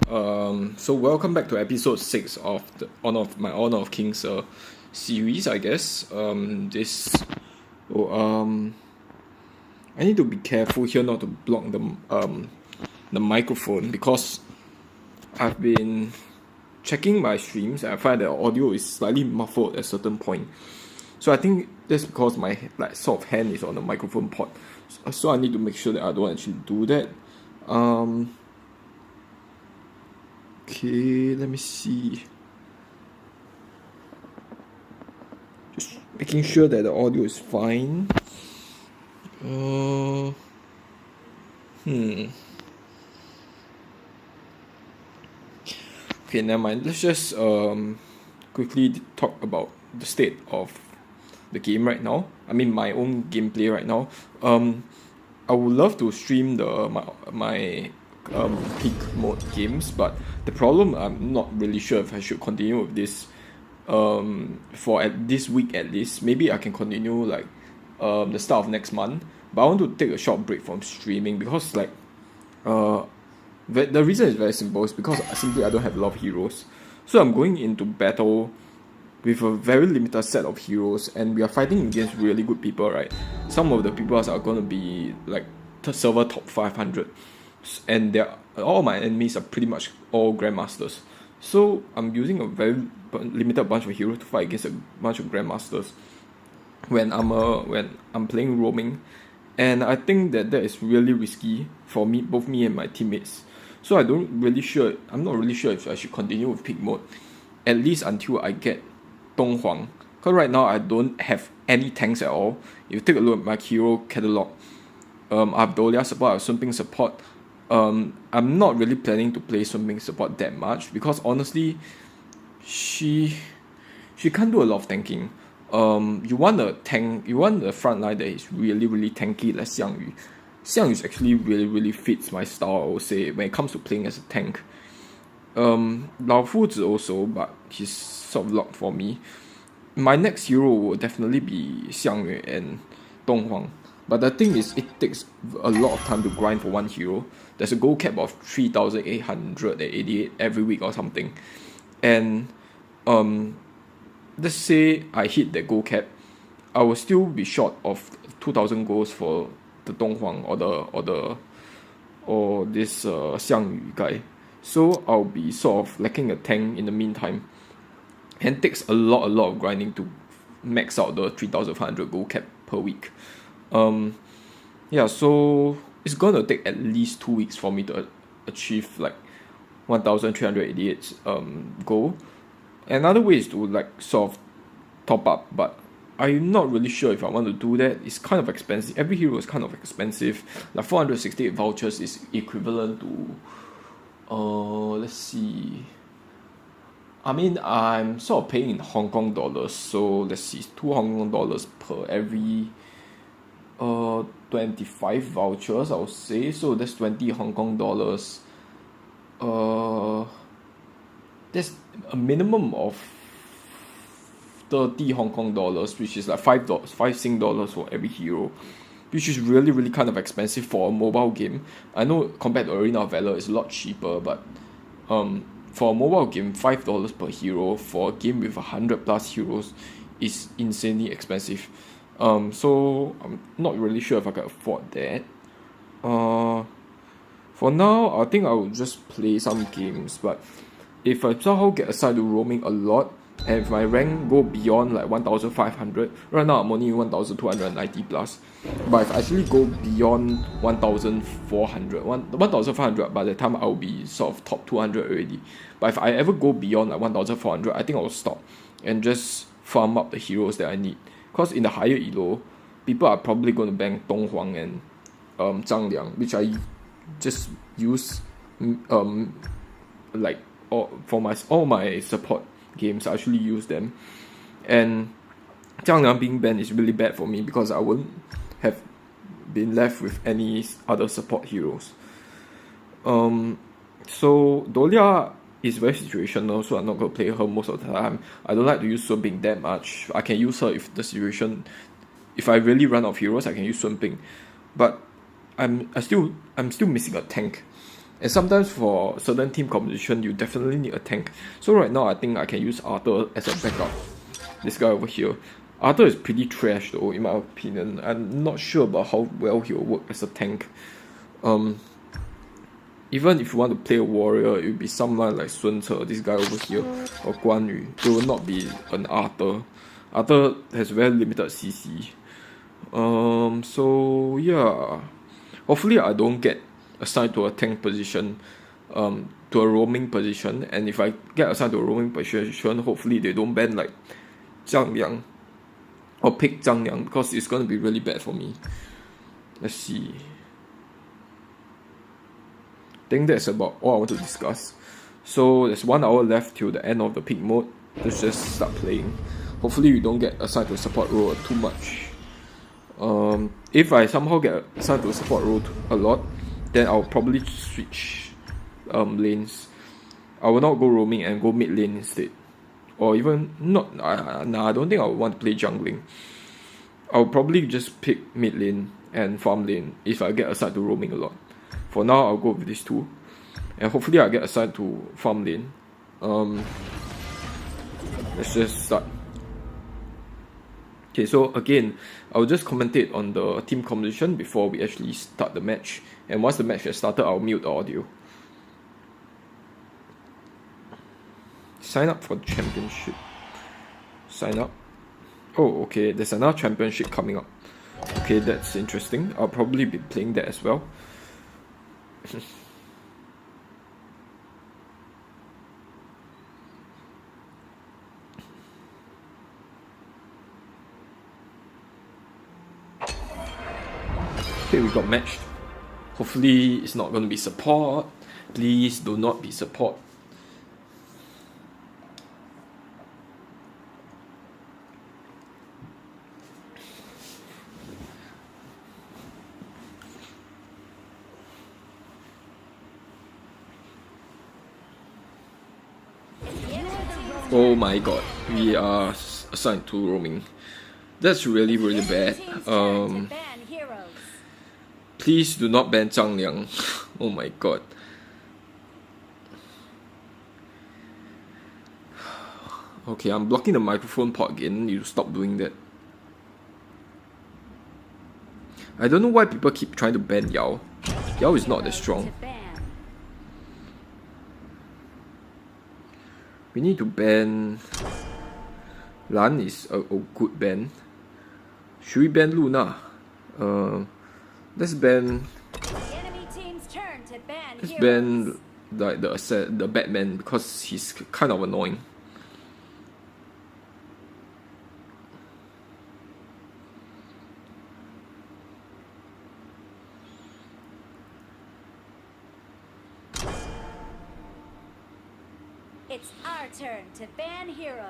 So welcome back to episode 6 of the Honor of Kings series, I guess. I need to be careful here not to block the microphone because I've been checking my streams and I find that audio is slightly muffled at a certain point. So I think that's because my sort of hand is on the microphone port. So I need to make sure that I don't actually do that. Okay, let me see. Just making sure that the audio is fine. Okay, never mind. Let's just quickly talk about the state of the game right now. I mean, my own gameplay right now. I would love to stream my peak mode games, but the problem, I'm not really sure if I should continue with this for at this week at least. Maybe I can continue like the start of next month, but I want to take a short break from streaming because the reason is very simple. It's because simply I don't have a lot of heroes, so I'm going into battle with a very limited set of heroes, and we are fighting against really good people, right? Some of the people are going to be like server top 500, and all my enemies are pretty much all grandmasters. So I'm using a very limited bunch of heroes to fight against a bunch of grandmasters when I'm playing roaming, and I think that is really risky for me, both me and my teammates. So I'm not really sure if I should continue with peak mode, at least until I get Dong Huang. Because right now I don't have any tanks at all. If you take a look at my hero catalog, I have Dolia support, I have Sun Ping support. I'm not really planning to play Sun Ping support that much because honestly, she can't do a lot of tanking. You want a front line that is really, really tanky like Xiang Yu. Xiang Yu actually really, really fits my style, I would say, when it comes to playing as a tank. Lao Fuzi also, but he's sort of locked for me. My next hero will definitely be Xiang Yu and Dong Huang. But the thing is, it takes a lot of time to grind for one hero. There's a gold cap of 3,888 every week or something. And let's say I hit that gold cap, I will still be short of 2,000 goals for the Dong Huang or this Xiang Yu guy. So I'll be sort of lacking a tank in the meantime. And it takes a lot of grinding to max out the 3,500 gold cap per week. So it's gonna take at least 2 weeks for me to achieve like 1,388 goal. Another way is to like sort of top up, but I'm not really sure if I want to do that. It's kind of expensive. Every hero is kind of expensive. Like 468 vouchers is equivalent to let's see. I mean, I'm sort of paying in Hong Kong dollars, so let's see, 2 Hong Kong dollars per every 25 vouchers, I would say. So that's 20 Hong Kong dollars. There's a minimum of 30 Hong Kong dollars, which is like $5 Sing dollars for every hero, which is really, really kind of expensive for a mobile game. I know compared to Arena of Valor, it's a lot cheaper, but for a mobile game, $5 per hero for a game with 100+ heroes is insanely expensive. So I'm not really sure if I can afford that. For now, I think I will just play some games, but if I somehow get assigned to roaming a lot, and if my rank go beyond like 1,500, right now I'm only 1,290 plus, but if I actually go beyond 1,500, by the time I'll be sort of top 200 already. But if I ever go beyond like 1,400, I think I'll stop and just farm up the heroes that I need. Because in the higher elo, people are probably going to bank Dong Huang and Zhang Liang, which I just use like all my support games. I actually use them, and Zhang Liang being banned is really bad for me because I wouldn't have been left with any other support heroes. So Dolia is very situational, so I'm not going to play her most of the time. I don't like to use Sun Ping that much. I can use her if I really run out of heroes, I can use Sun Ping. But I'm still missing a tank. And sometimes for certain team composition, you definitely need a tank. So right now, I think I can use Arthur as a backup. This guy over here. Arthur is pretty trash though, in my opinion. I'm not sure about how well he'll work as a tank. Even if you want to play a warrior, it will be someone like Sun Ce, this guy over here, or Guan Yu. It will not be an Arthur. Arthur has very limited CC. So yeah. Hopefully I don't get assigned to a tank position, to a roaming position. And if I get assigned to a roaming position, hopefully they don't ban like Zhang Liang or pick Zhang Liang, because it's going to be really bad for me. Let's see. I think that's about all I want to discuss. So there's 1 hour left till the end of the peak mode. Let's just start playing. Hopefully we don't get assigned to a support role too much. If I somehow get assigned to a support role a lot, then I'll probably switch lanes. I will not go roaming and go mid lane instead. Or even not, I don't think I would want to play jungling. I'll probably just pick mid lane and farm lane if I get assigned to roaming a lot. For now, I'll go with these two. And hopefully I get assigned to farm lane. Let's just start. Okay, so again, I'll just commentate on the team composition before we actually start the match. And once the match has started, I'll mute the audio. Sign up for the championship. Sign up. Oh, okay, there's another championship coming up. Okay, that's interesting. I'll probably be playing that as well. Okay, we got matched. Hopefully it's not going to be support. Please do not be support. Oh my god, we are assigned to roaming. That's really bad. Please do not ban Zhang Liang. Oh my god. Okay, I'm blocking the microphone port again. You stop doing that. I don't know why people keep trying to ban Yao. Yao is not that strong. We need to ban... Lan is a good ban. Should we ban Luna? Let's ban... Let's ban the Batman, because he's kind of annoying. It's our turn to ban heroes.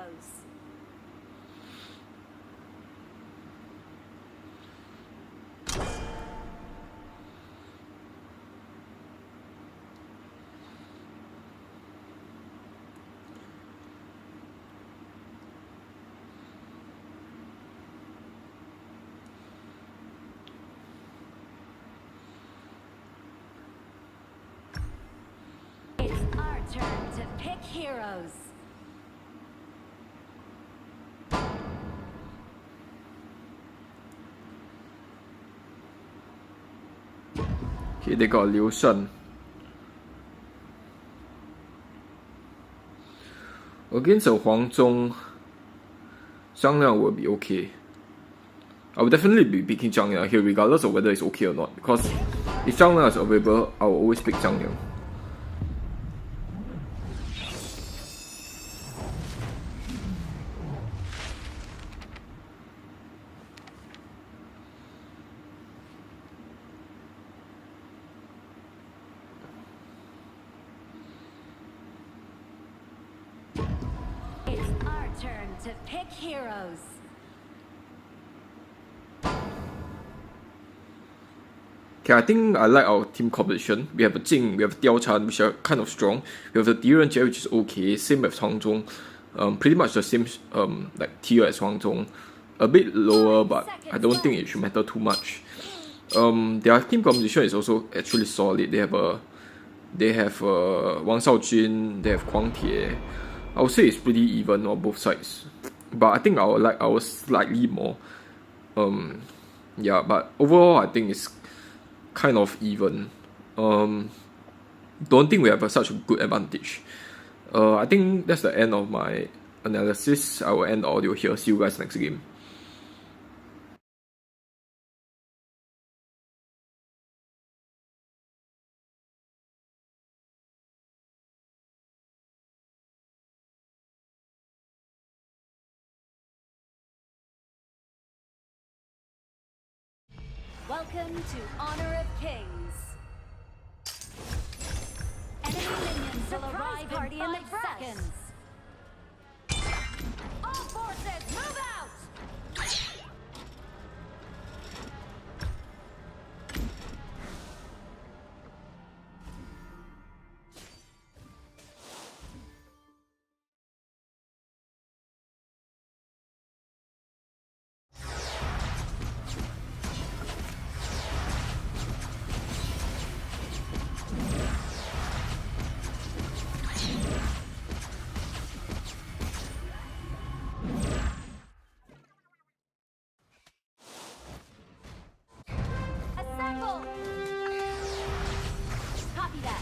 It's our turn to pick heroes. Okay, they got Liu Shen. Against a Huang Zhong, Zhang Liang will be okay. I will definitely be picking Zhang Liang here regardless of whether it's okay or not, because if Zhang Liang is available, I will always pick Zhang Liang. It's our turn to pick heroes. Okay, I think I like our team composition. We have a Jing, we have Diao Chan, which are kind of strong. We have the Diren Jie, which is okay. Same as Huang Zhong. Pretty much the same like tier as Huang Zhong. A bit lower, but I don't think it should matter too much. Their team composition is also actually solid. They have a They have Wang Shaojun, they have Kuang Tie. I would say it's pretty even on both sides. But I think I would like ours slightly more. Yeah, but overall I think it's kind of even. Don't think we have such a good advantage. I think that's the end of my analysis. I will end the audio here. See you guys next game. Welcome to Honor of Kings. Enemy minions will arrive party in 5 seconds. All forces, move out! Assemble! Copy that.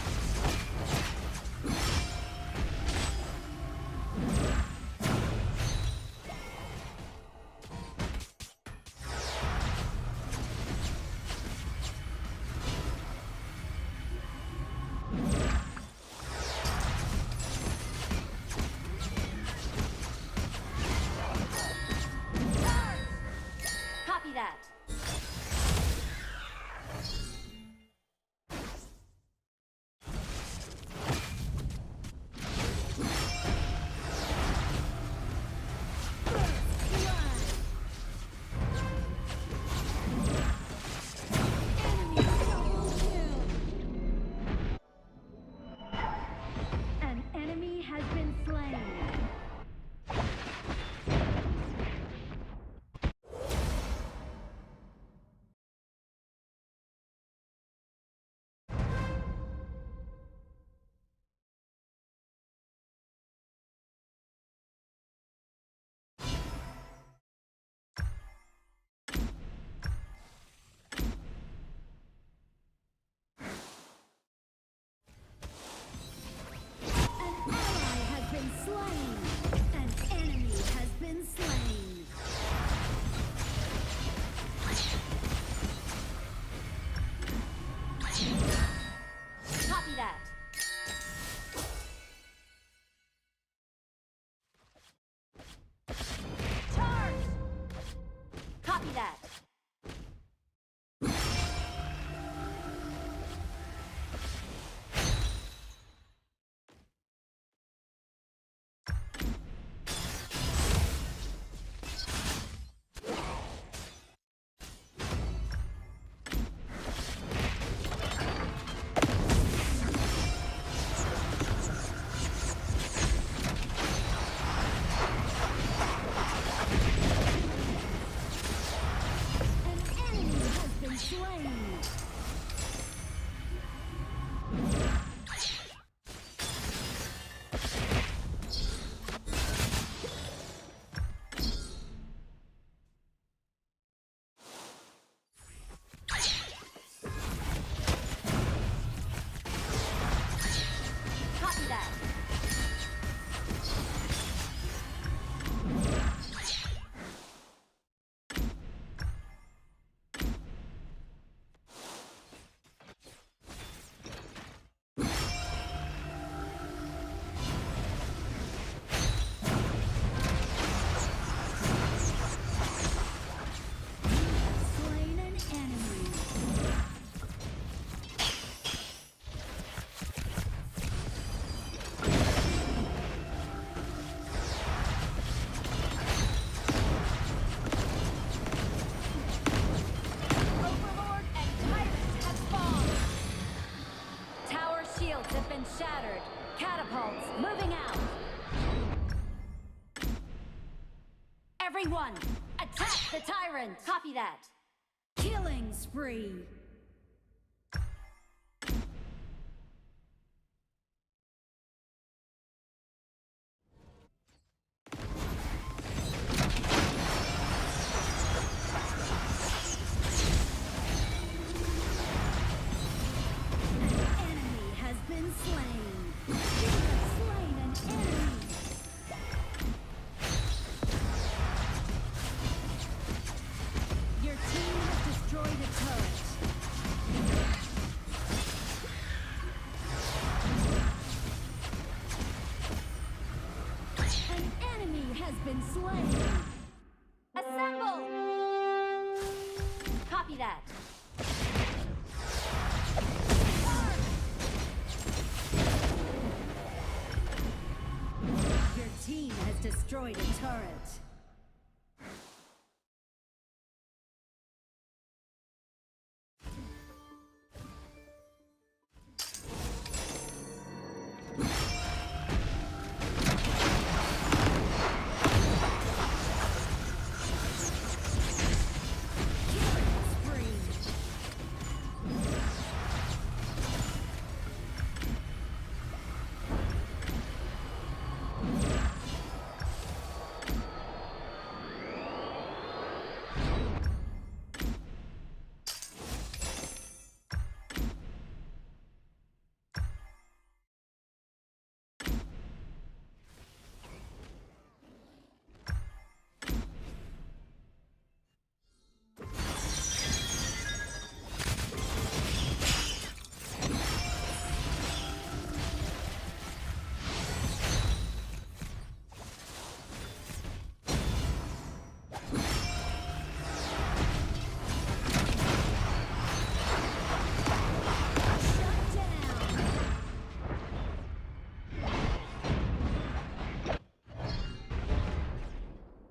Copy that. An enemy has been slain. An ally has been slain. An enemy has been slain. Copy that. Charge! Copy that. An enemy has been slain. Copy that. Slain an enemy. Overlord and tyrant have fallen. Tower shields have been shattered. Catapults moving out. Everyone, attack the tyrant. Copy that. Killing spree. has been slain. Assemble! Copy that. Your team has destroyed a turret.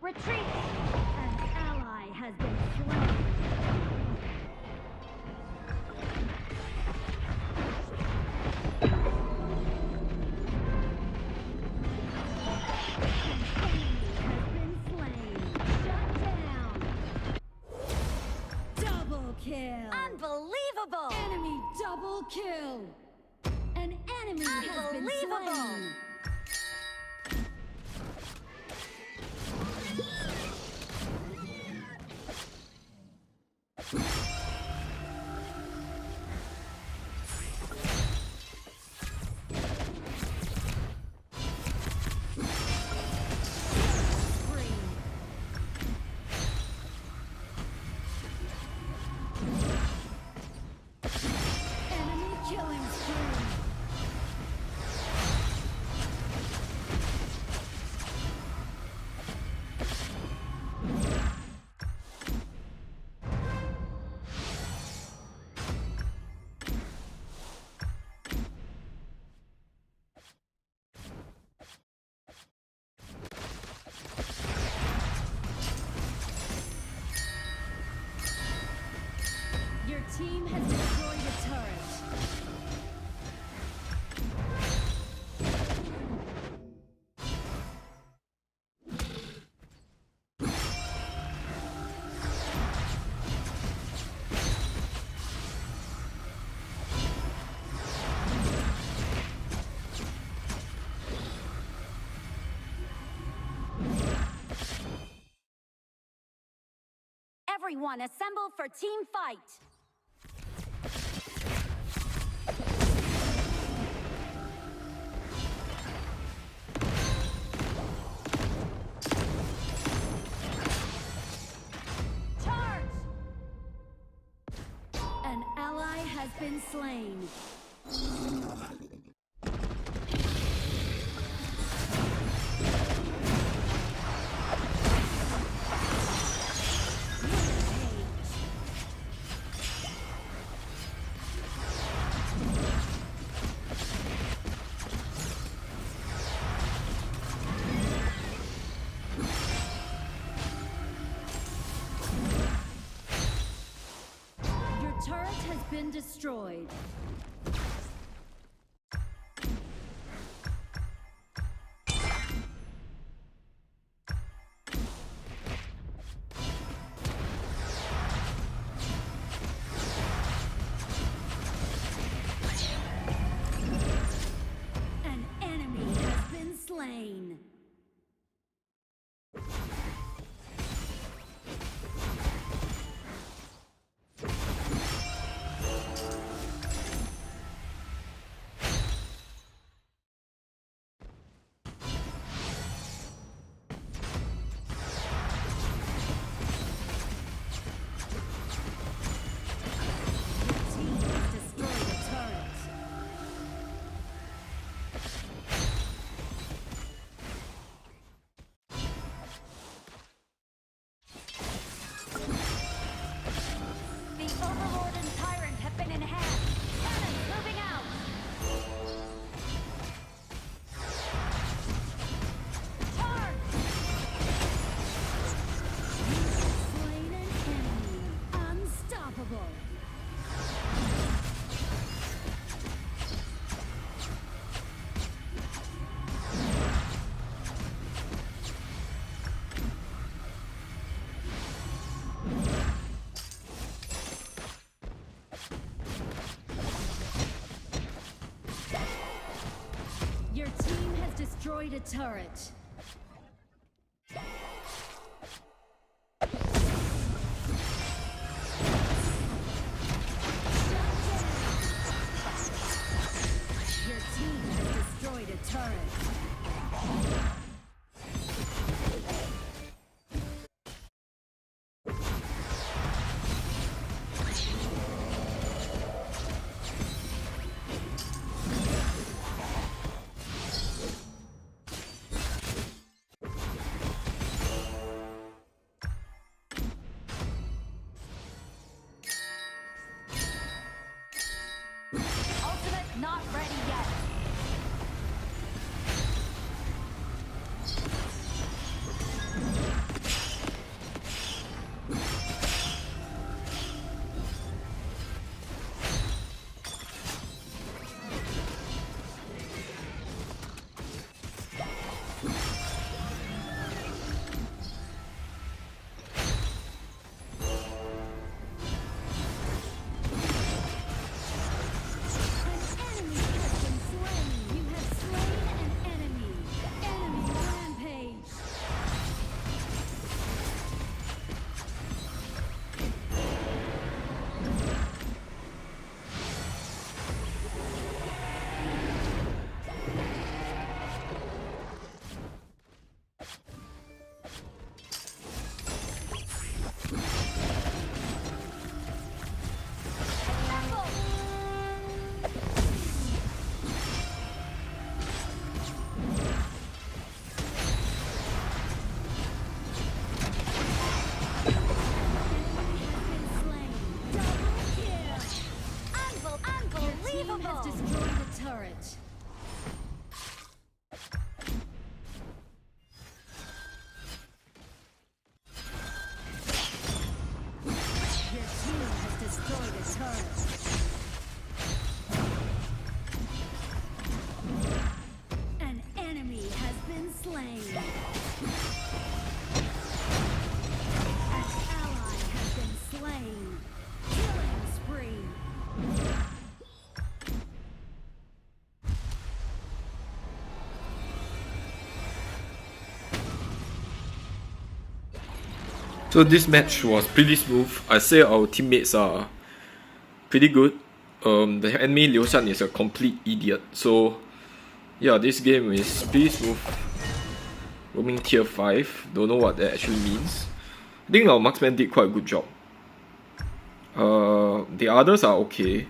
Retreat! An ally has been slain. Double kill! Unbelievable! Enemy double kill! An enemy has been slain! Your team has destroyed a turret. Everyone assemble for team fight! Charge! An ally has been slain. Turret has been destroyed. An enemy has been slain. Your team has destroyed a turret. Your team has destroyed a turret. Ultimate not ready yet. Has destroyed a turret. Your team has destroyed a turret. An enemy has been slain. An ally has been slain. Killing spree. So this match was pretty smooth. I say our teammates are pretty good. The enemy Liu Shan is a complete idiot. So yeah, this game is pretty smooth. Roaming tier 5. Don't know what that actually means. I think our marksman did quite a good job. The others are okay.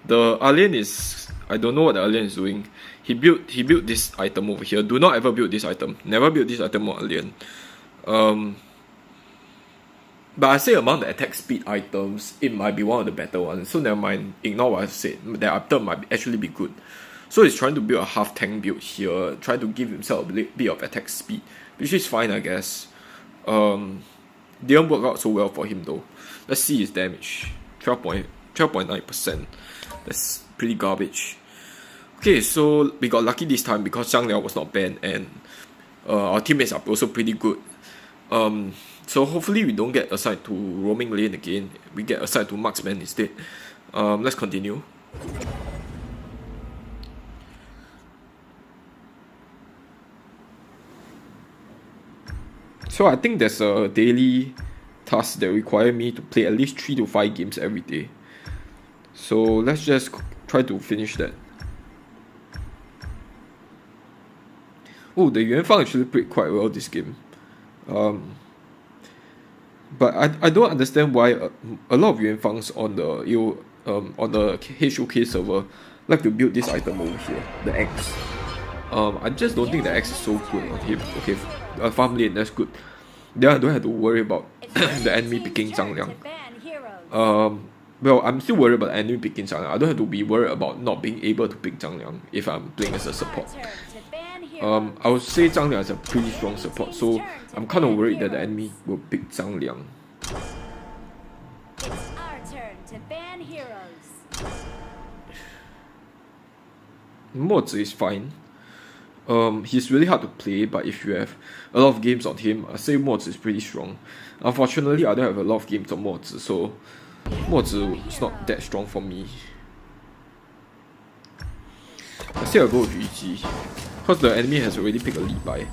The alien is, I don't know what the alien is doing. He built this item over here. Do not ever build this item. Never build this item on alien. But I say among the attack speed items, it might be one of the better ones. So never mind, ignore what I said. That item might actually be good. So he's trying to build a half tank build here, trying to give himself a bit of attack speed, which is fine, I guess. Didn't work out so well for him though. Let's see his damage. 12.9%. That's pretty garbage. Okay, so we got lucky this time because Zhang Liao was not banned and our teammates are also pretty good. So hopefully we don't get assigned to roaming lane again. We get assigned to marksman instead. Let's continue. So I think there's a daily task that require me to play at least 3 to 5 games every day. So let's just try to finish that. Oh, the Yuan Fang actually played quite well this game. But I don't understand why a lot of Yuan Fangs on the HOK server like to build this item over here, the X. I just don't think the X is so good on him. Okay, farm lane, that's good. Then I don't have to worry about the enemy picking Zhang Liang. Well, I'm still worried about the enemy picking Zhang Liang. I don't have to be worried about not being able to pick Zhang Liang if I'm playing as a support. I would say Zhang Liang is a pretty strong support, so I'm kind of worried that the enemy will pick Zhang Liang. It's our turn to ban heroes. Mozi is fine. He's really hard to play, but if you have a lot of games on him, I say Mozi is pretty strong. Unfortunately, I don't have a lot of games on Mozi, so Mozi is not that strong for me. I say I'll go with Yuji, because the enemy has already picked a Li Bai.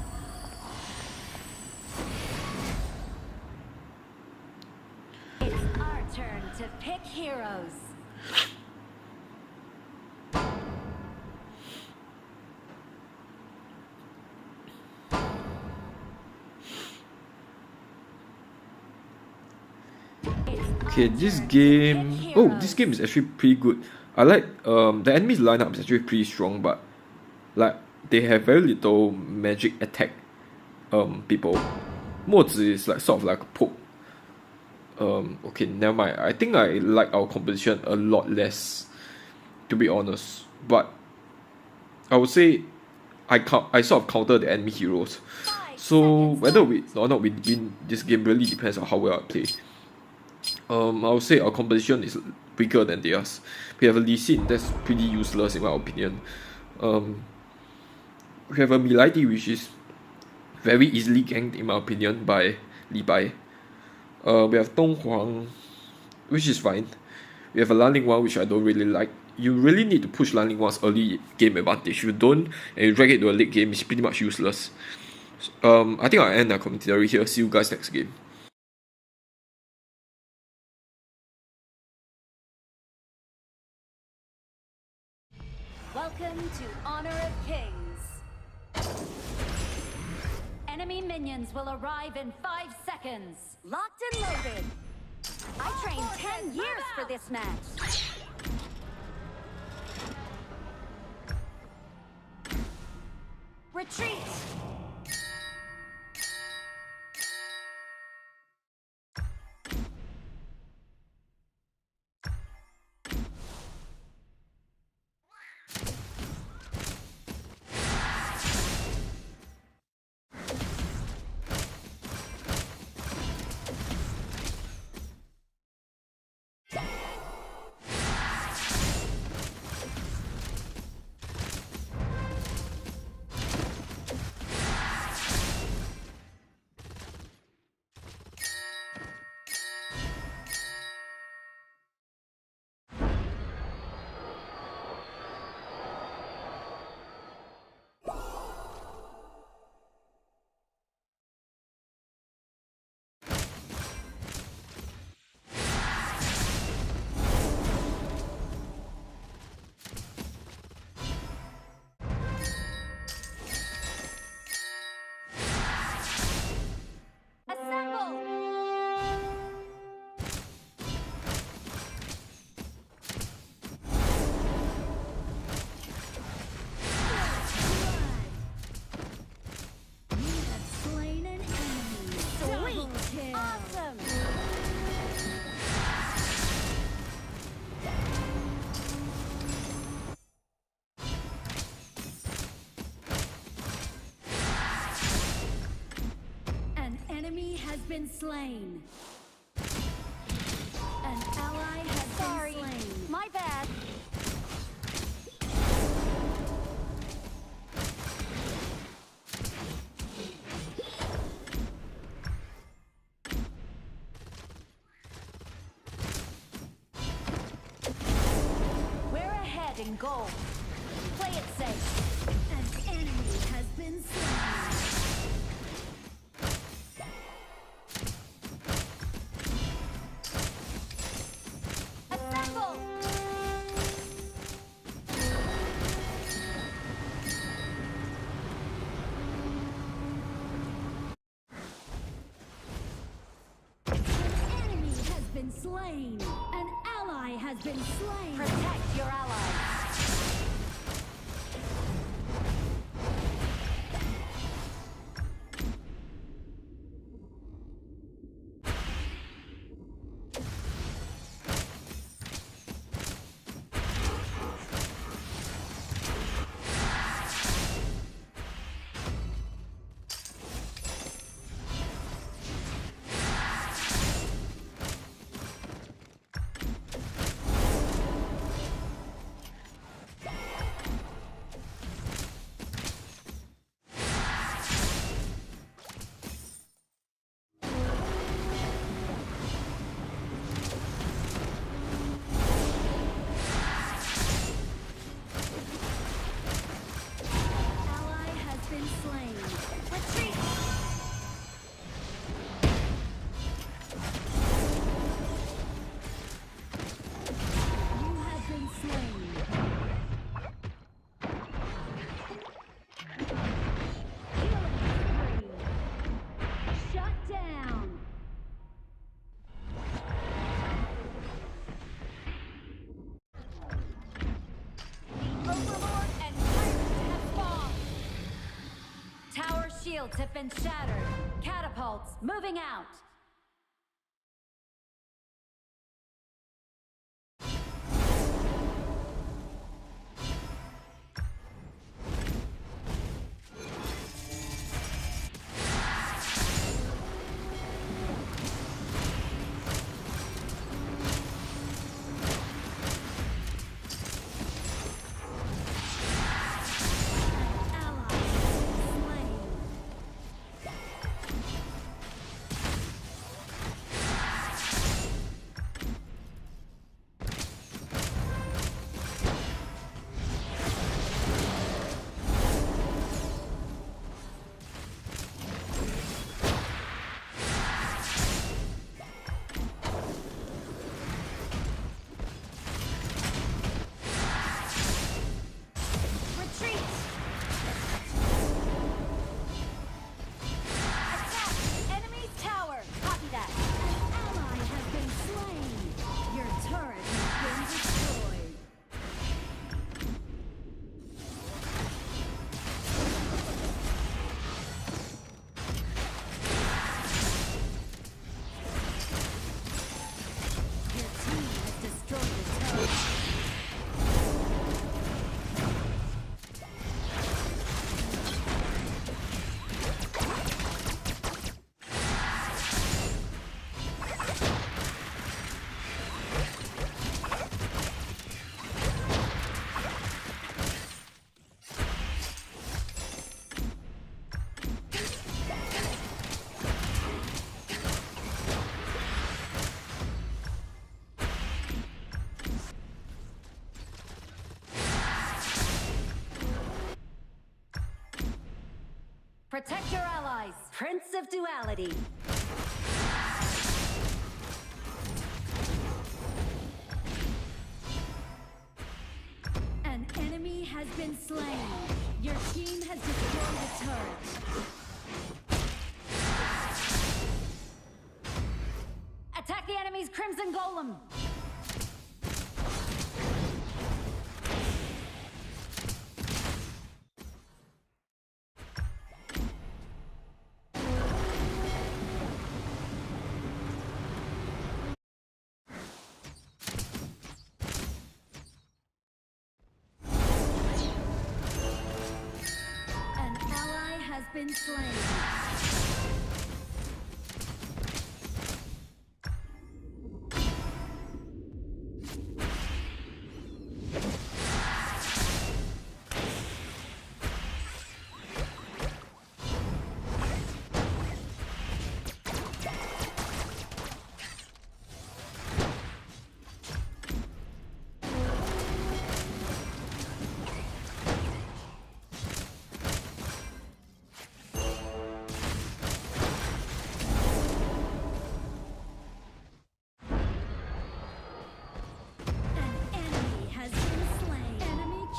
It's our turn to pick heroes. Okay, this game. Oh, this game is actually pretty good. I like the enemy's lineup is actually pretty strong, but like they have very little magic attack people. Mozi is like sort of like a poke. Okay, never mind. I think I like our composition a lot less, to be honest. But I would say I sort of counter the enemy heroes. So whether we or not we win this game really depends on how well I play. I would say our composition is weaker than theirs. We have a Lee Sin that's pretty useless in my opinion. We have a Milady which is very easily ganked in my opinion by Li Bai. We have Dong Huang, which is fine. We have a Lan Ling Wang, which I don't really like. You really need to push Lan Ling Wang's early game advantage. If you don't, and you drag it to a late game, it's pretty much useless. I think I'll end our commentary here. See you guys next game. Welcome to Honor of Kings. Enemy minions will arrive in 5 seconds. Locked and loaded. I trained 10 years for this match. Retreat. Has been slain. An ally has been slain. My bad. We're ahead in goal. Play it safe. An enemy has been slain. Slain. An ally has been slain. Protect your allies. slain. Retreat! You have been slain. Killing spree. Shut down. The Overlord and Tyrant have fallen. Tower shields have been shattered. Catapults moving out. Ally slain. Retreat! Attack the enemy's tower! Copy that. An ally has been slain. Your turret has been destroyed. Your team has destroyed the turret. Protect your allies, Prince of Duality. An enemy has been slain. Your team has destroyed the turret. Attack the enemy's Crimson Golem. An ally has been slain.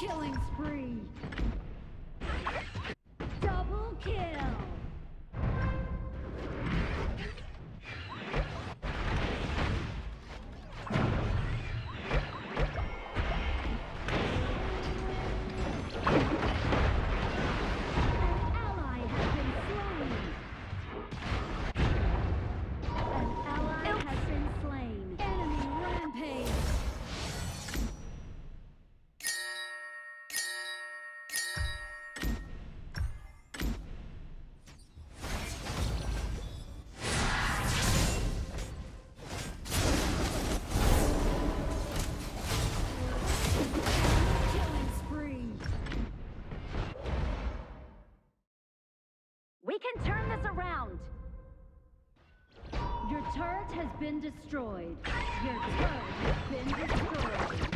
Killing spree. Double kill. An ally has been slain. An ally has been slain. Enemy rampage. We can turn this around. Your turret has been destroyed. Your turret has been destroyed.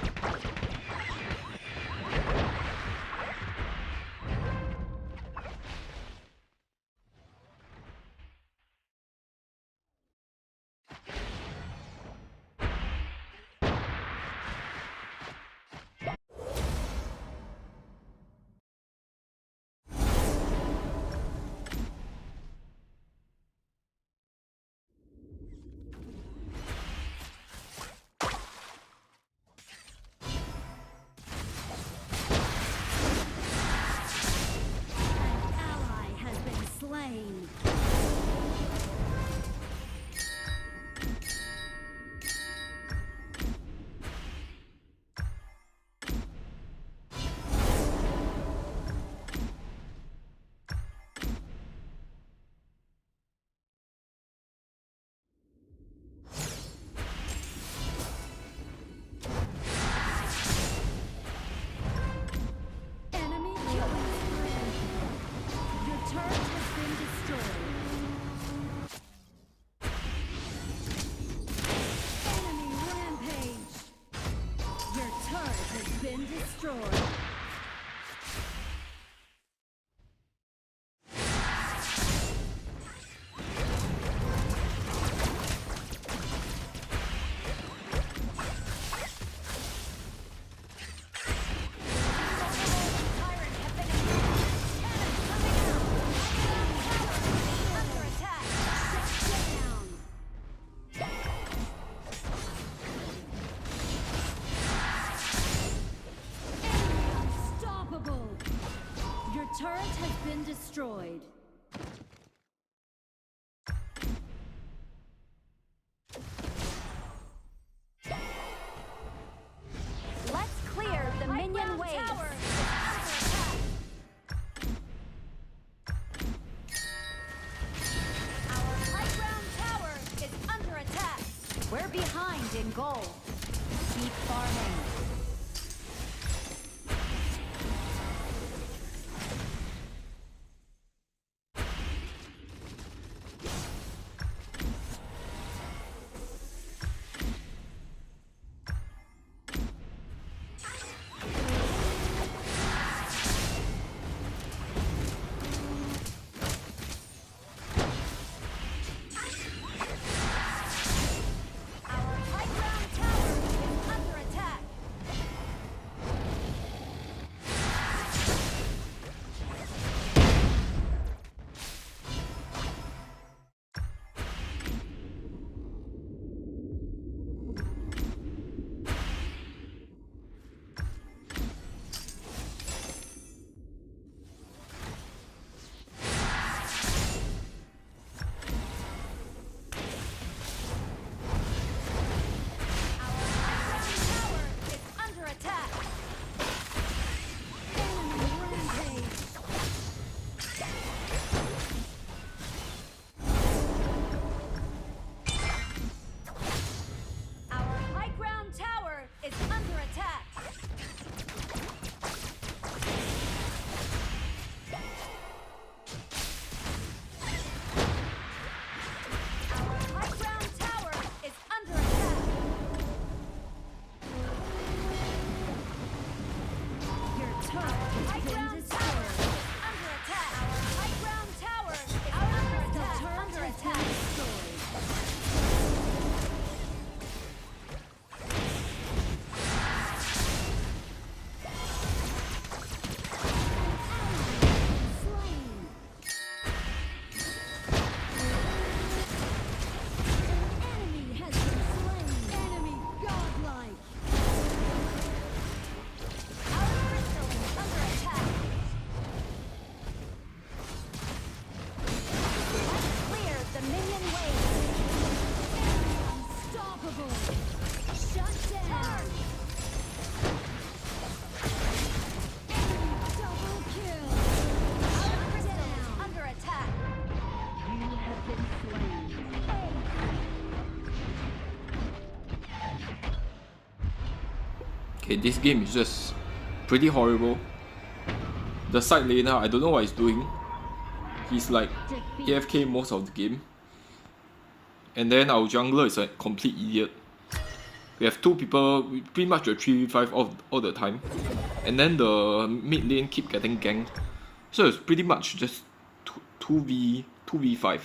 destroyed. Let's clear the minion waves. Our high ground tower is under attack. We're behind in gold. Keep farming. Okay, this game is just pretty horrible. The side laner, I don't know what he's doing. He's like AFK most of the game. And then our jungler is a complete idiot. We have two people, we pretty much a 3v5 all the time. And then the mid lane keep getting ganked. So it's pretty much just 2v5.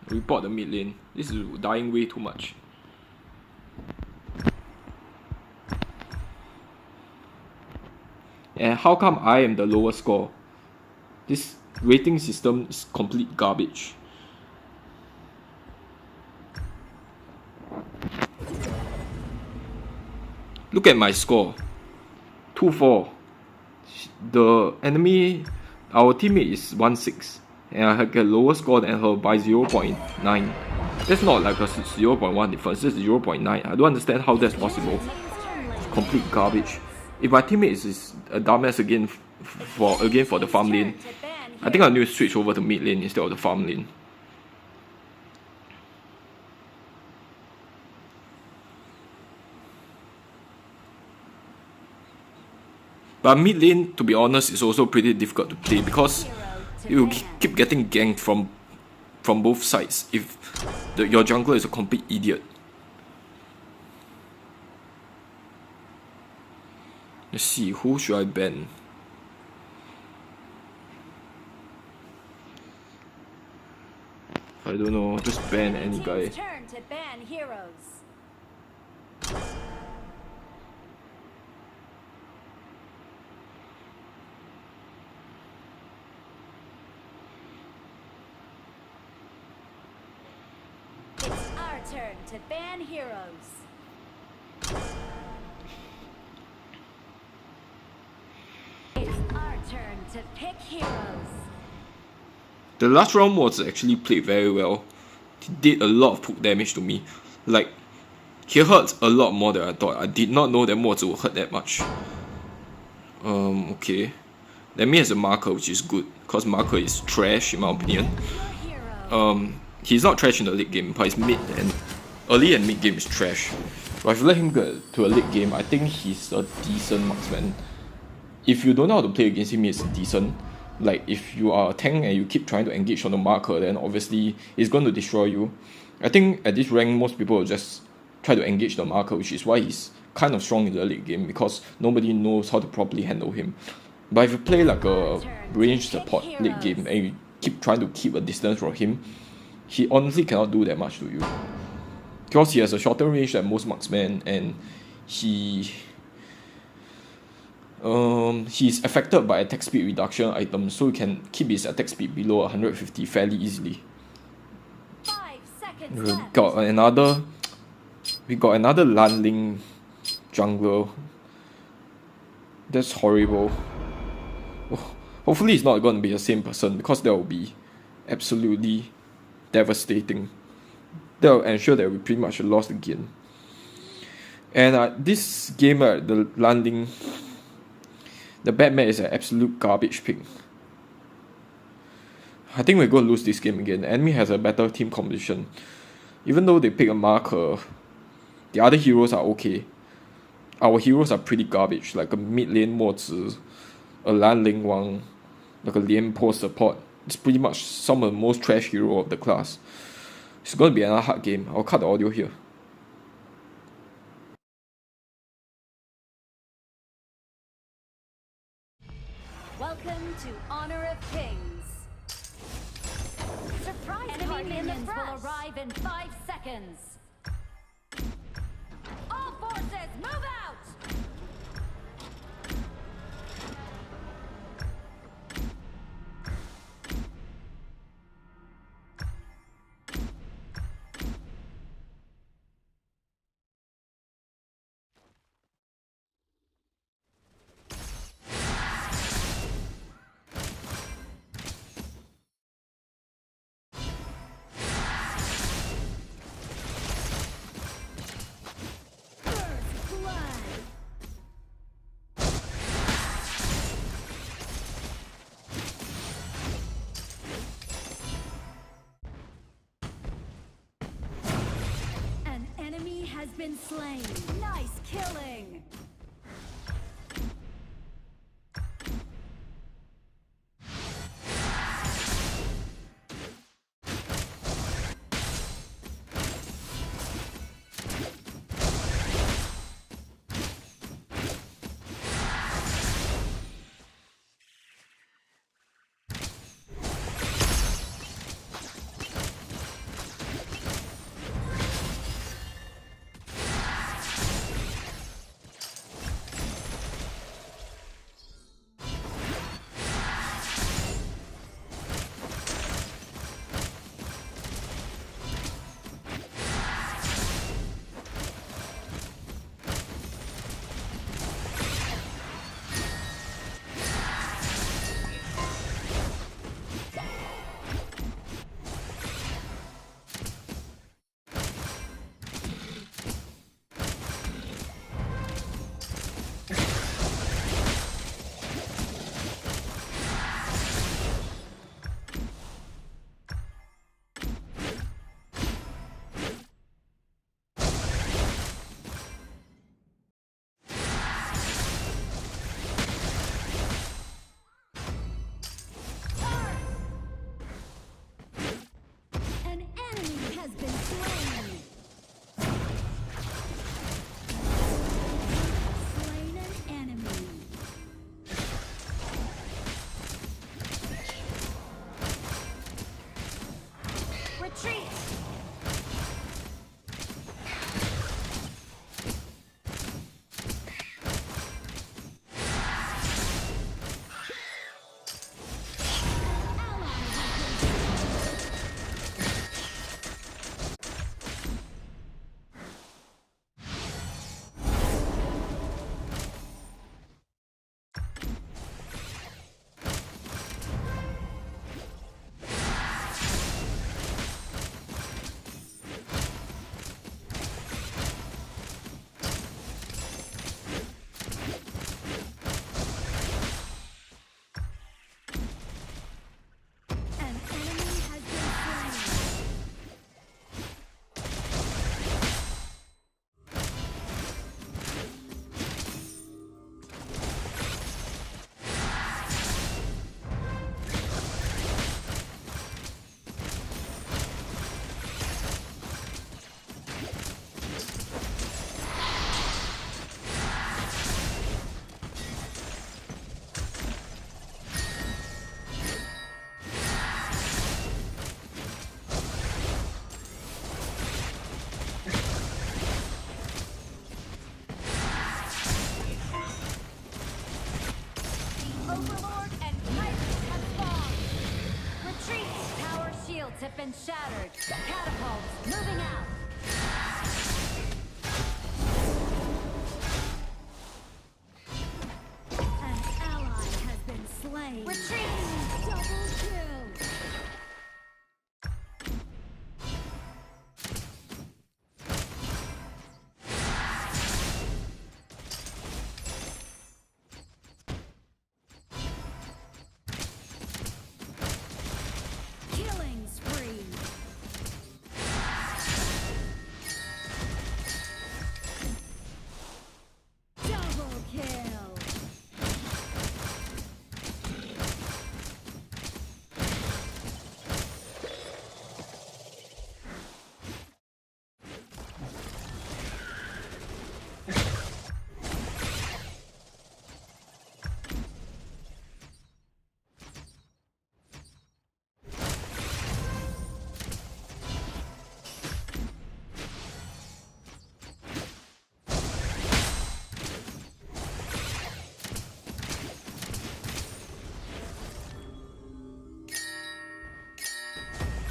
Report the mid lane. This is dying way too much. And how come I am the lowest score? This rating system is complete garbage. Look at my score. 2-4. The enemy, our teammate is 1-6. And I get lower score than her by 0.9. That's not like a 0.1 difference, it's 0.9. I don't understand how that's possible. It's complete garbage. If my teammate is a dumbass again for the farm lane, I think I need to switch over to mid lane instead of the farm lane. But mid lane, to be honest, is also pretty difficult to play because you keep getting ganked from both sides if your jungler is a complete idiot. Let's see, who should I ban? I don't know, just ban any guy. Turn to ban heroes. It's our turn to ban heroes. to pick heroes. The last round was actually played very well. He did a lot of poke damage to me. Like, he hurts a lot more than I thought. I did not know that Mozi would hurt that much. Okay. That means a marker, which is good, because marker is trash in my opinion. He's not trash in the late game, but his mid and early and mid game is trash. But if you let him get to a late game, I think he's a decent marksman. If you don't know how to play against him, he's decent. Like, if you are a tank and you keep trying to engage on the marker, then obviously he's going to destroy you. I think at this rank, most people will just try to engage the marker, which is why he's kind of strong in the late game, because nobody knows how to properly handle him. But if you play like a ranged support late game and you keep trying to keep a distance from him, he honestly cannot do that much to you. Because he has a shorter range than most marksmen, and he's affected by attack speed reduction items, so he can keep his attack speed below 150 fairly easily. 5 seconds We left. got another Lanling jungler. That's horrible. Hopefully it's not going to be the same person, because that will be absolutely devastating. That will ensure that we pretty much lost again. And this game, the Lanling, the Batman is an absolute garbage pick. I think we're going to lose this game again. The enemy has a better team composition. Even though they pick a marker, the other heroes are okay. Our heroes are pretty garbage, like a mid lane Mozi, a Lanling Wang, like a Lian Po support. It's pretty much some of the most trash hero of the class. It's going to be another hard game. I'll cut the audio here. Welcome to Honor of Kings. Surprise party minions will arrive in 5 seconds. All forces, move out! Has been slain. Nice killing. Overlord and Tyrant have spawned. Retreat! Tower shields have been shattered. Catapults moving out. An ally has been slain. Retreat! Double kill. Killing spree. Double kill.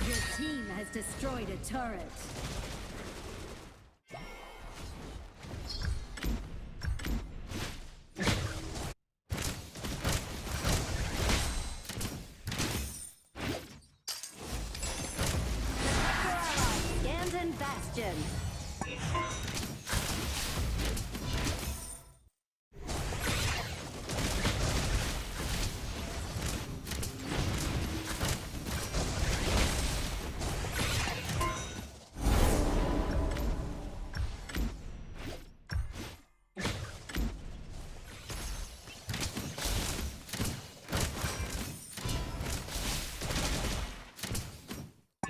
Your team has destroyed a turret. Protect your ally. Gandon Bastion.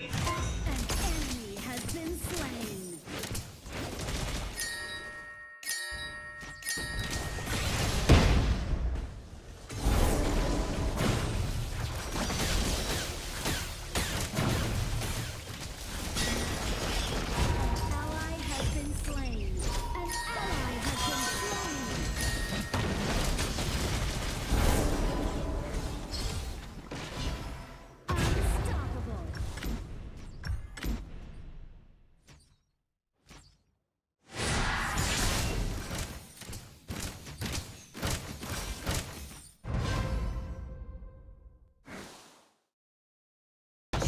An enemy has been slain. An ally has been slain. An ally has been slain. Unstoppable.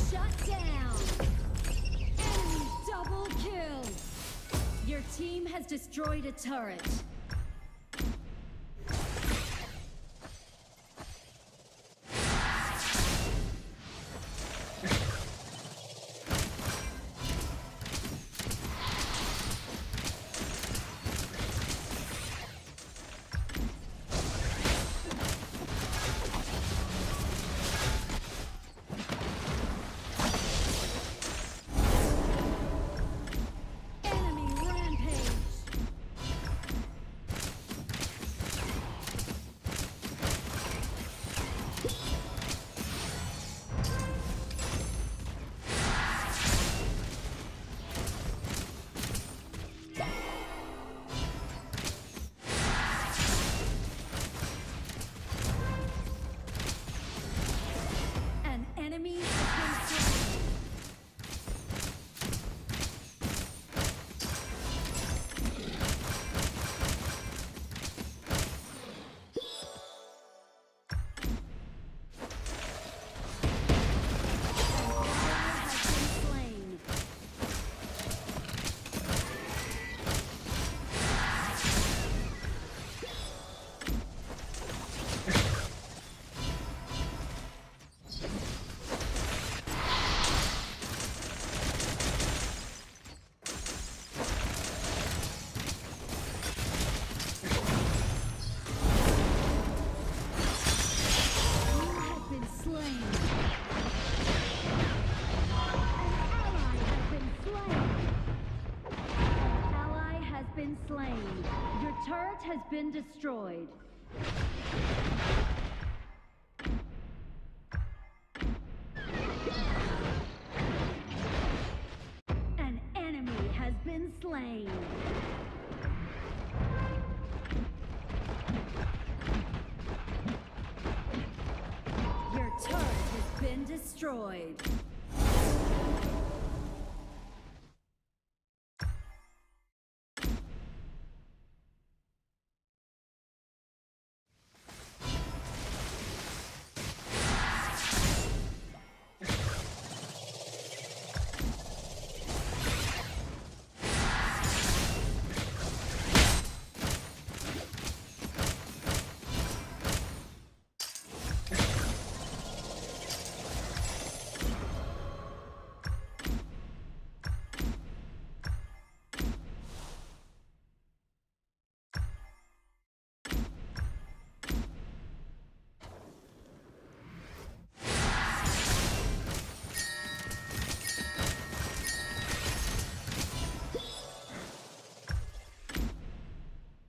Shut down. Enemy double kill. Your team has destroyed a turret. Enemy rampage. An enemy has been slain. An ally has been slain. You have been slain. An ally has been slain. Your turret has been destroyed. An enemy has been slain. destroyed.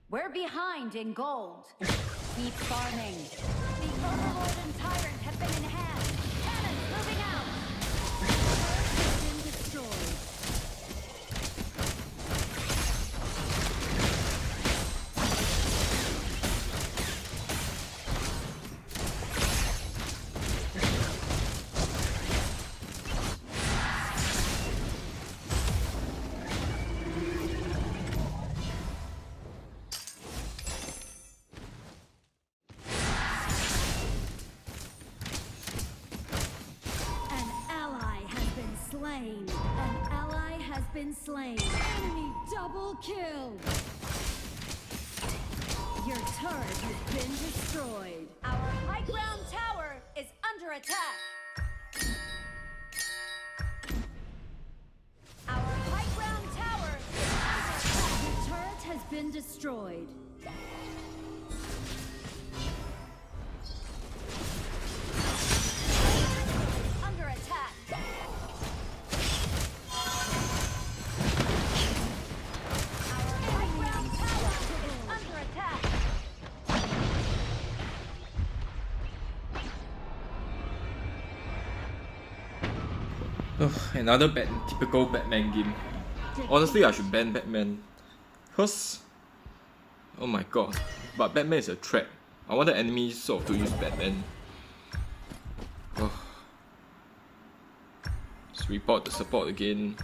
We're behind in gold. Keep farming. The Overlord and Tyrant have been enhanced. Cannons moving out. Turret has been destroyed. Slain. An ally has been slain. Enemy double kill. Your turret has been destroyed. Our high ground tower is under attack. Our high ground tower is under attack. Your turret has been destroyed. Under attack. Another typical Batman game. Honestly, I should ban Batman. Because, oh my god, but Batman is a threat. I want the enemy sort of to use Batman. Oh. Let's report the support again.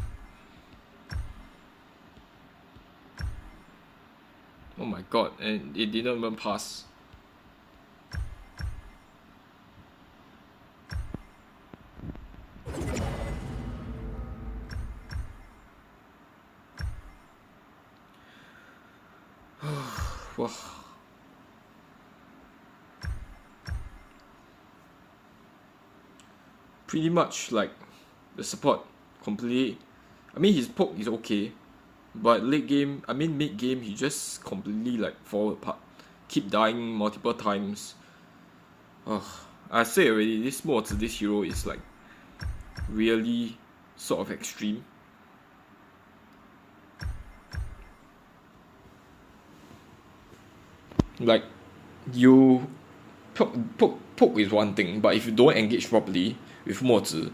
Oh my god, and it didn't even pass. Wow. Pretty much like the support completely. I mean, his poke is okay, but late game, I mean mid game, he just completely like fall apart. Keep dying multiple times. I say already, this hero is like really sort of extreme. Like, you poke is one thing, but if you don't engage properly with 墨子,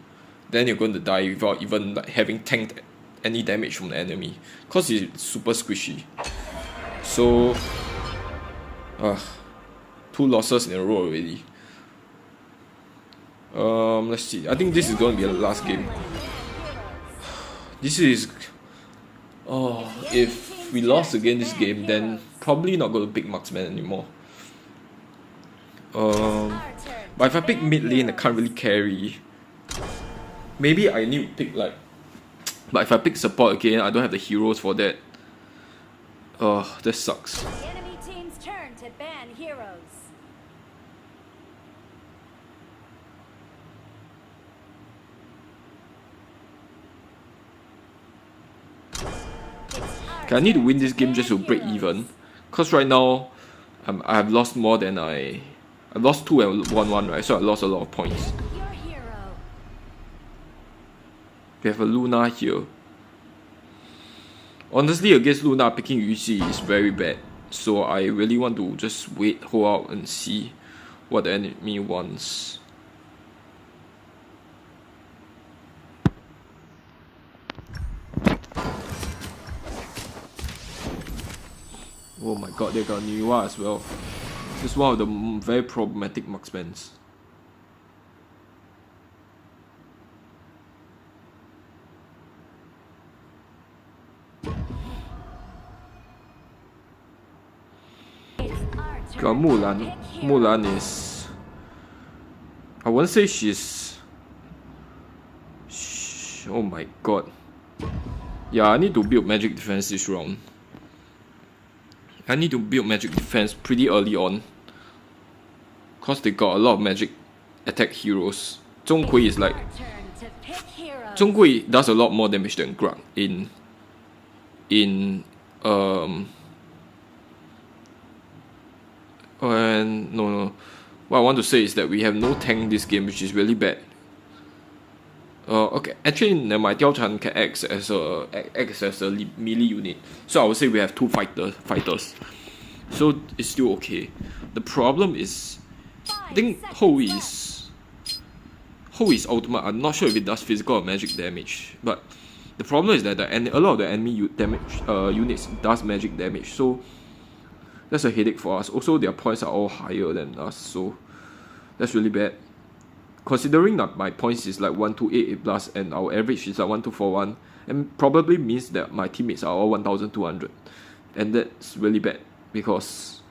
then you're going to die without even like having tanked any damage from the enemy, cause it's super squishy. So, 2 losses in a row already. Let's see. I think this is going to be the last game. This is, if we lost again this game, then probably not going to pick marksman anymore. But if I pick mid lane, I can't really carry. Maybe I need to pick like, but if I pick support again, I don't have the heroes for that. That sucks. The enemy team's turn to ban heroes. Okay, I need to win this game just to break even. Cause right now, I have lost more than I lost 2 and 1-1, right? So I lost a lot of points. Your hero. We have a Luna here. Honestly, against Luna, picking Yuxi is very bad. So I really want to just wait, hold out, and see what the enemy wants. Oh my god, they got Niwa as well. This is one of the very problematic marksmans. Got Mulan. Mulan is, I won't say she's. Oh my god. Yeah, I need to build magic defense this round. I need to build magic defense pretty early on, cause they got a lot of magic attack heroes. Zhonghui is like, Zhonghui does a lot more damage than Grug and no. What I want to say is that we have no tank this game, which is really bad. Okay, actually, my Diao Chan can act as a melee unit, so I would say we have two fighters. So it's still okay. The problem is, I think Houyi's ultimate. I'm not sure if it does physical or magic damage, but the problem is that a lot of the enemy units does magic damage. So that's a headache for us. Also, their points are all higher than us, so that's really bad. Considering that my points is like 1288 plus and our average is like 1241, and probably means that my teammates are all 1200, and that's really bad because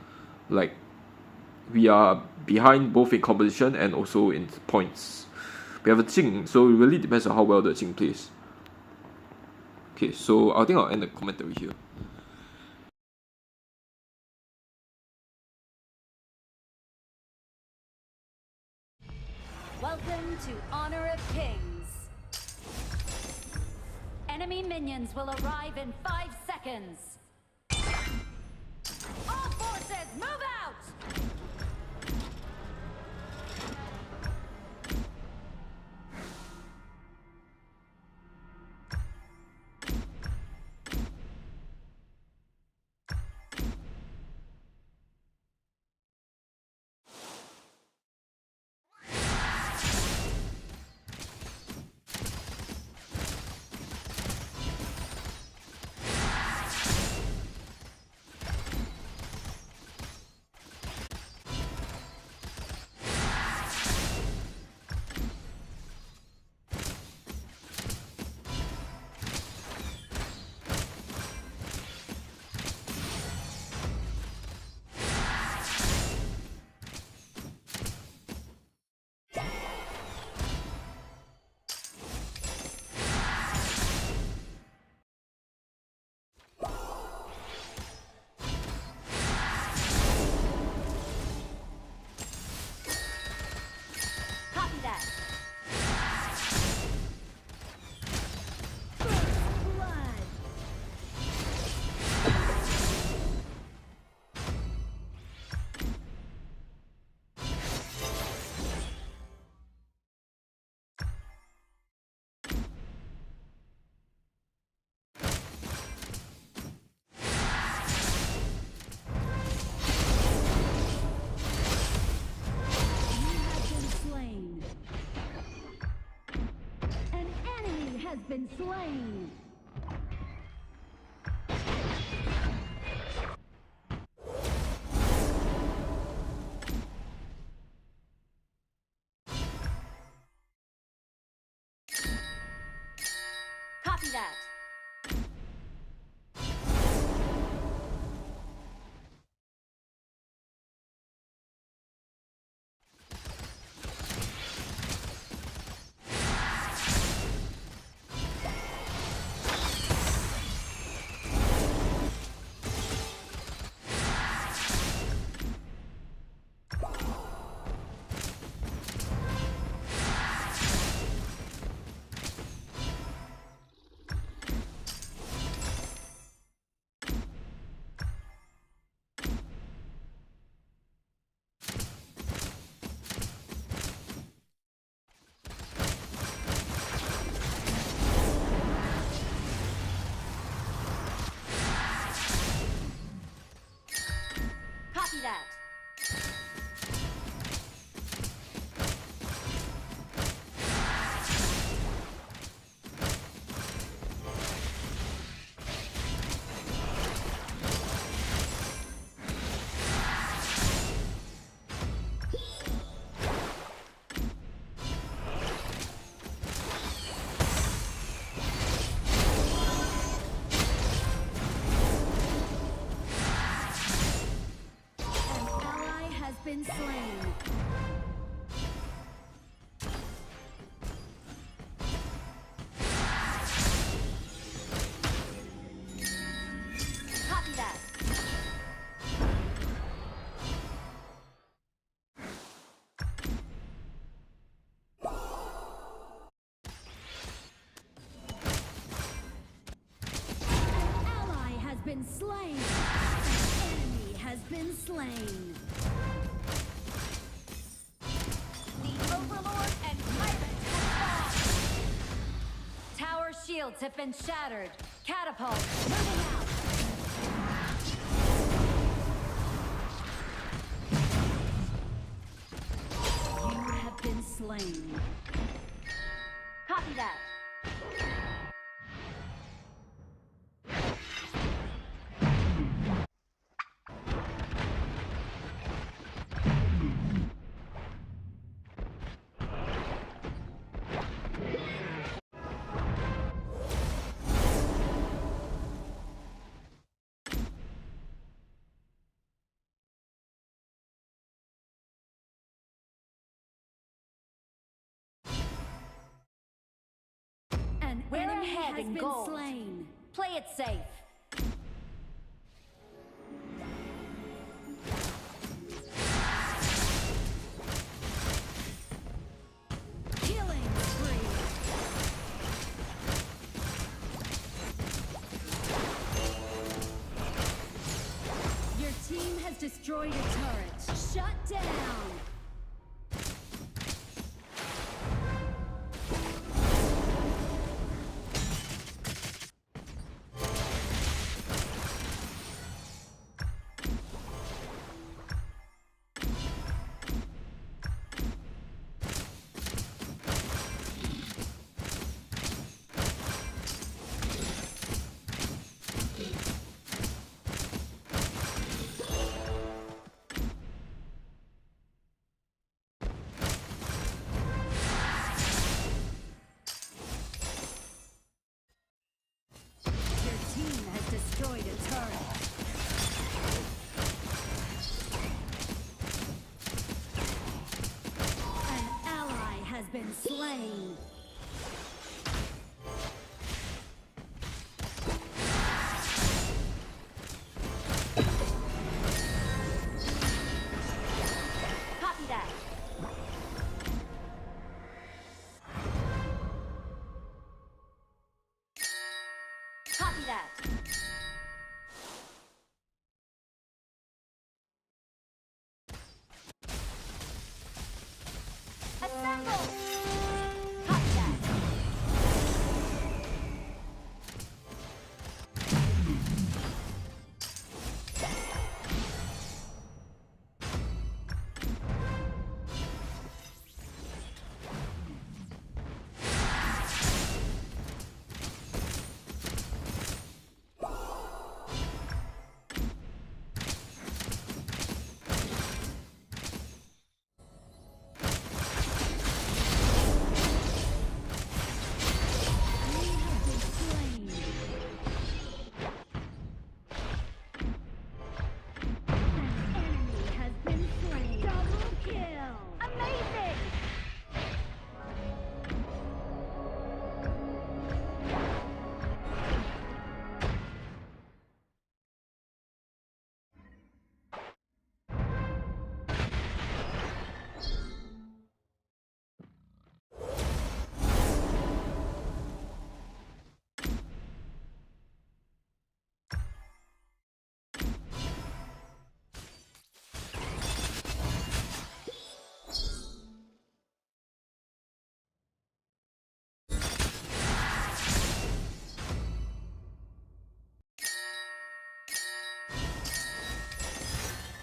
like we are behind both in composition and also in points. We have a Jing, so it really depends on how well the Jing plays. Okay, so I think I'll end the commentary here. Welcome to Honor of Kings. Enemy minions will arrive in 5 seconds. All forces, move out! Been slain. Copy that. That. been slain. Copy that. An ally has been slain. An enemy has been slain. The Overlord and Tyrant have fallen. Tower shields have been shattered. Catapult moving out. You have been slain. Copy that. An enemy has been slain. Play it safe. Killing spree. Your team has destroyed a turret. Shut down. Your team has destroyed a turret. An ally has been slain. Copy that. Copy that. Assemble! Copy that. We have been slain. An enemy has been slain. Double kill. Amazing!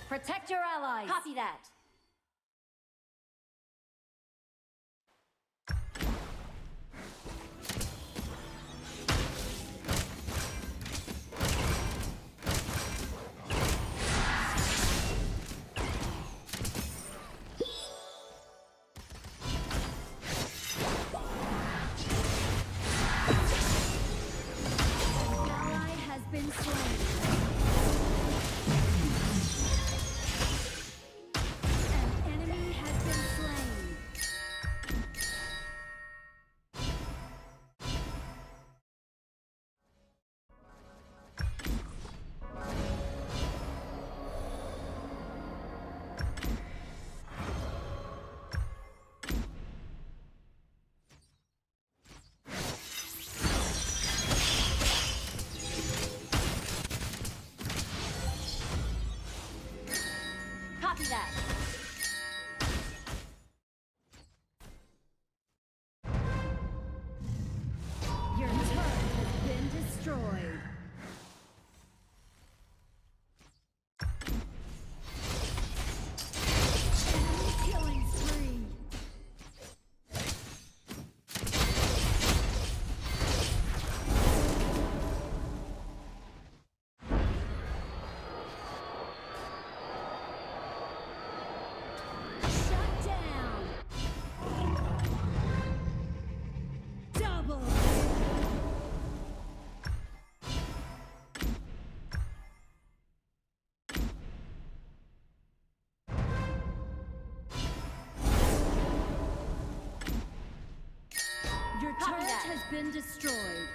Protect your allies. Copy that. An ally has been slain. that. Your turret has been destroyed. Enemy killing spree. Shut down. Double kill. Your Copy turret that. has been destroyed.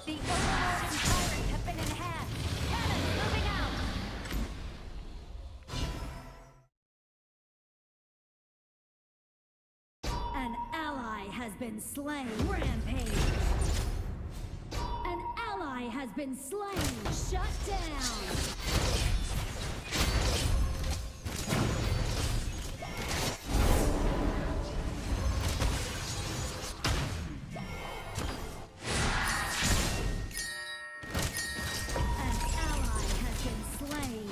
The Overlord and Tyrant have been enhanced. Cannons moving out. An ally has been slain. Rampage. An ally has been slain. Shut down. An ally has been slain.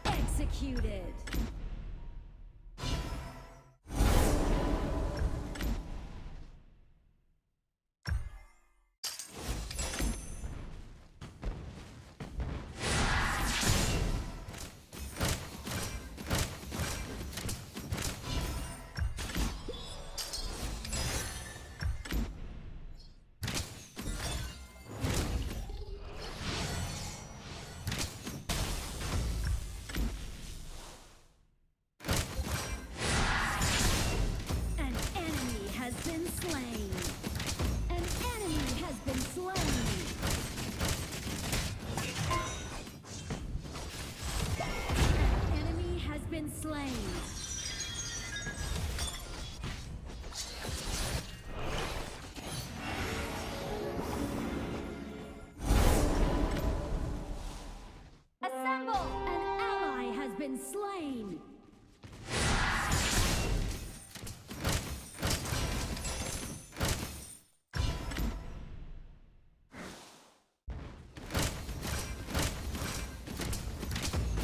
Executed. An enemy has been slain. An enemy has been slain. An enemy has been slain. Assemble. An ally has been slain.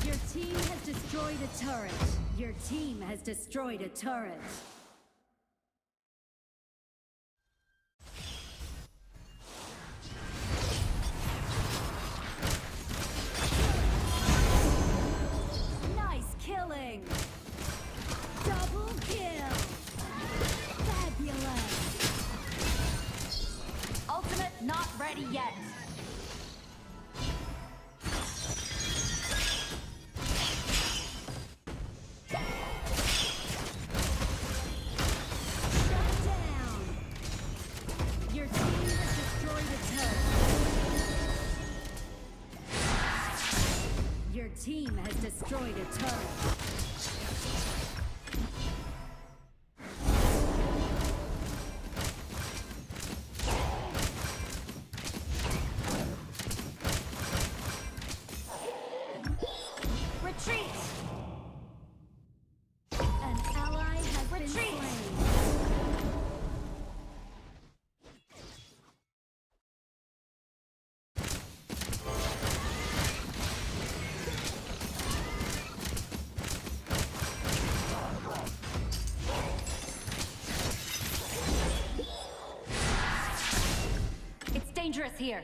Your team has destroyed a turret. Your team has destroyed a turret. Nice killing. Double kill. Fabulous. Ultimate not ready yet. Shut down. Your team has destroyed a turret. Your team has destroyed a turret. Retreat. An ally has been Retreat. slain. It's dangerous here.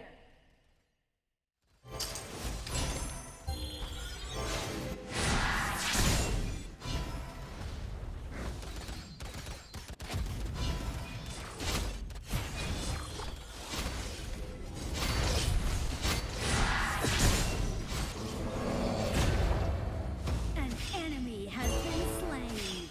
An enemy has been slain.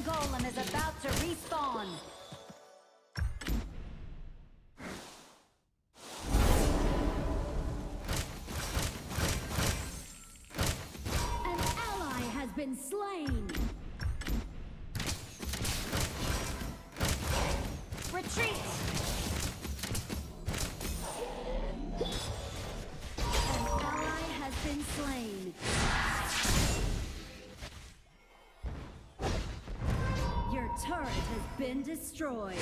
golem is about to respawn. An ally has been slain. Retreat! An ally has been slain. Your turret has been destroyed.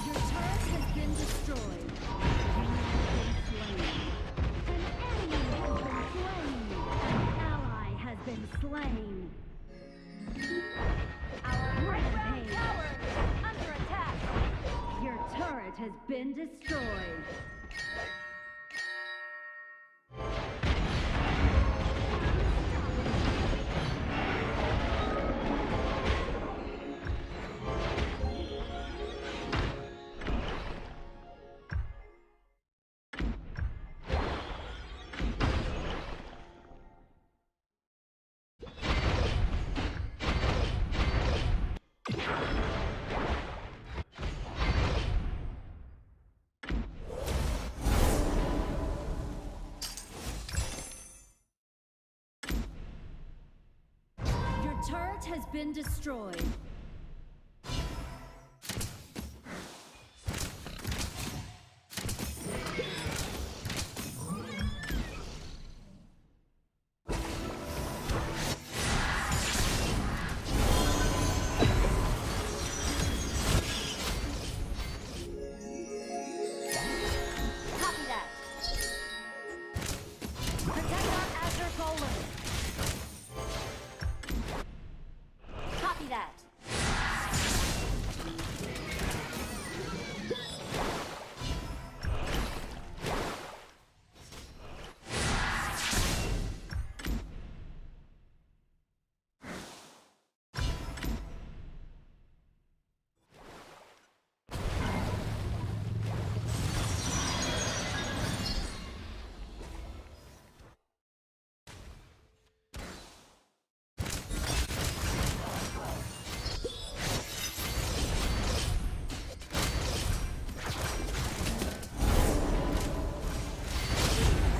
Your turret has been destroyed. You have been slain. An enemy has been slain. An ally has been slain. Our rampage tower is under attack. Your turret has been destroyed. Your turret has been destroyed. Copy that. Protect our Azure Golem. Copy that.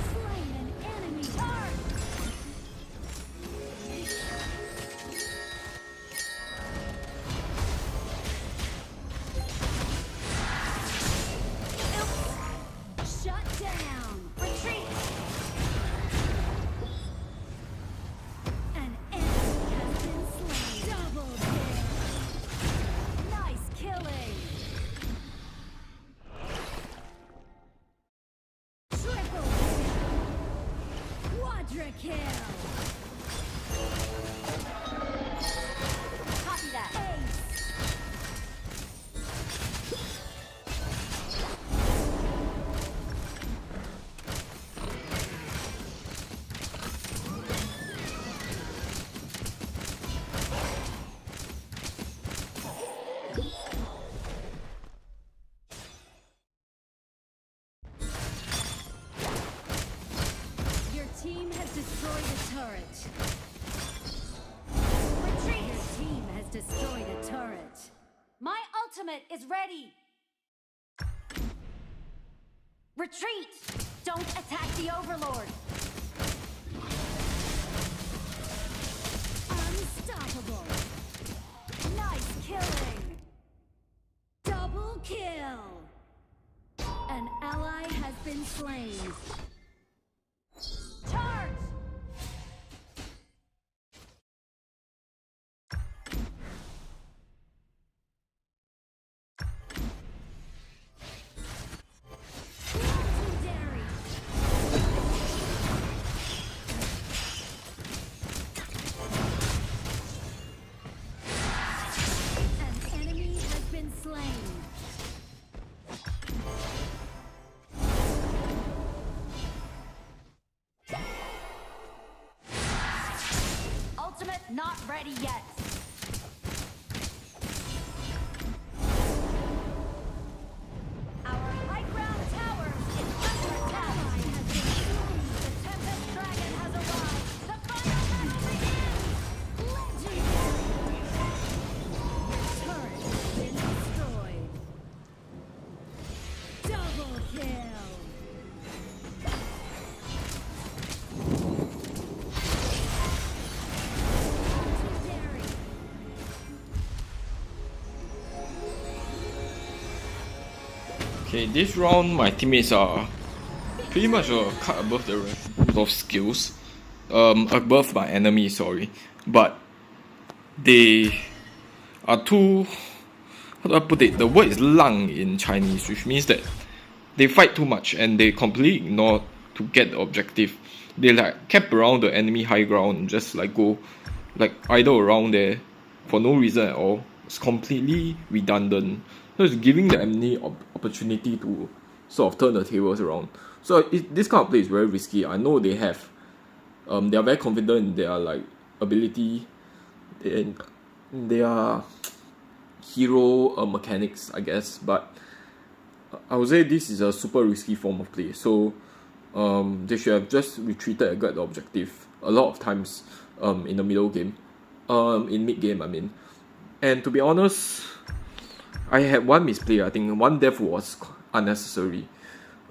Slain an enemy turret. Oops. Shut down. Retreat. An enemy has been slain. Double kill. Nice killing. Triple kill. Quadra kill. Copy that. Ace. Your team has destroyed a turret. Retreat! Your team has destroyed a turret. My ultimate is ready. Retreat! Don't attack the Overlord. Unstoppable. Nice killing. Double kill. An ally has been slain. Charge! Legendary! An enemy has been slain. Ultimate not ready yet. Our high ground tower is under attack. Ally has been Okay, this round my teammates are pretty much a cut above the rest of skills. Above my enemy, sorry. But they are too, how do I put it? The word is 浪 in Chinese, which means that they fight too much and they completely ignore to get the objective. They like kept around the enemy high ground and just like go like idle around there for no reason at all. It's completely redundant. So it's giving the enemy opportunity to sort of turn the tables around. So this kind of play is very risky. I know they have, they are very confident in their like ability and their hero mechanics, I guess. But I would say this is a super risky form of play. So they should have just retreated and got the objective a lot of times in the middle game, in mid game I mean. And to be honest, I had one misplay. I think one death was unnecessary.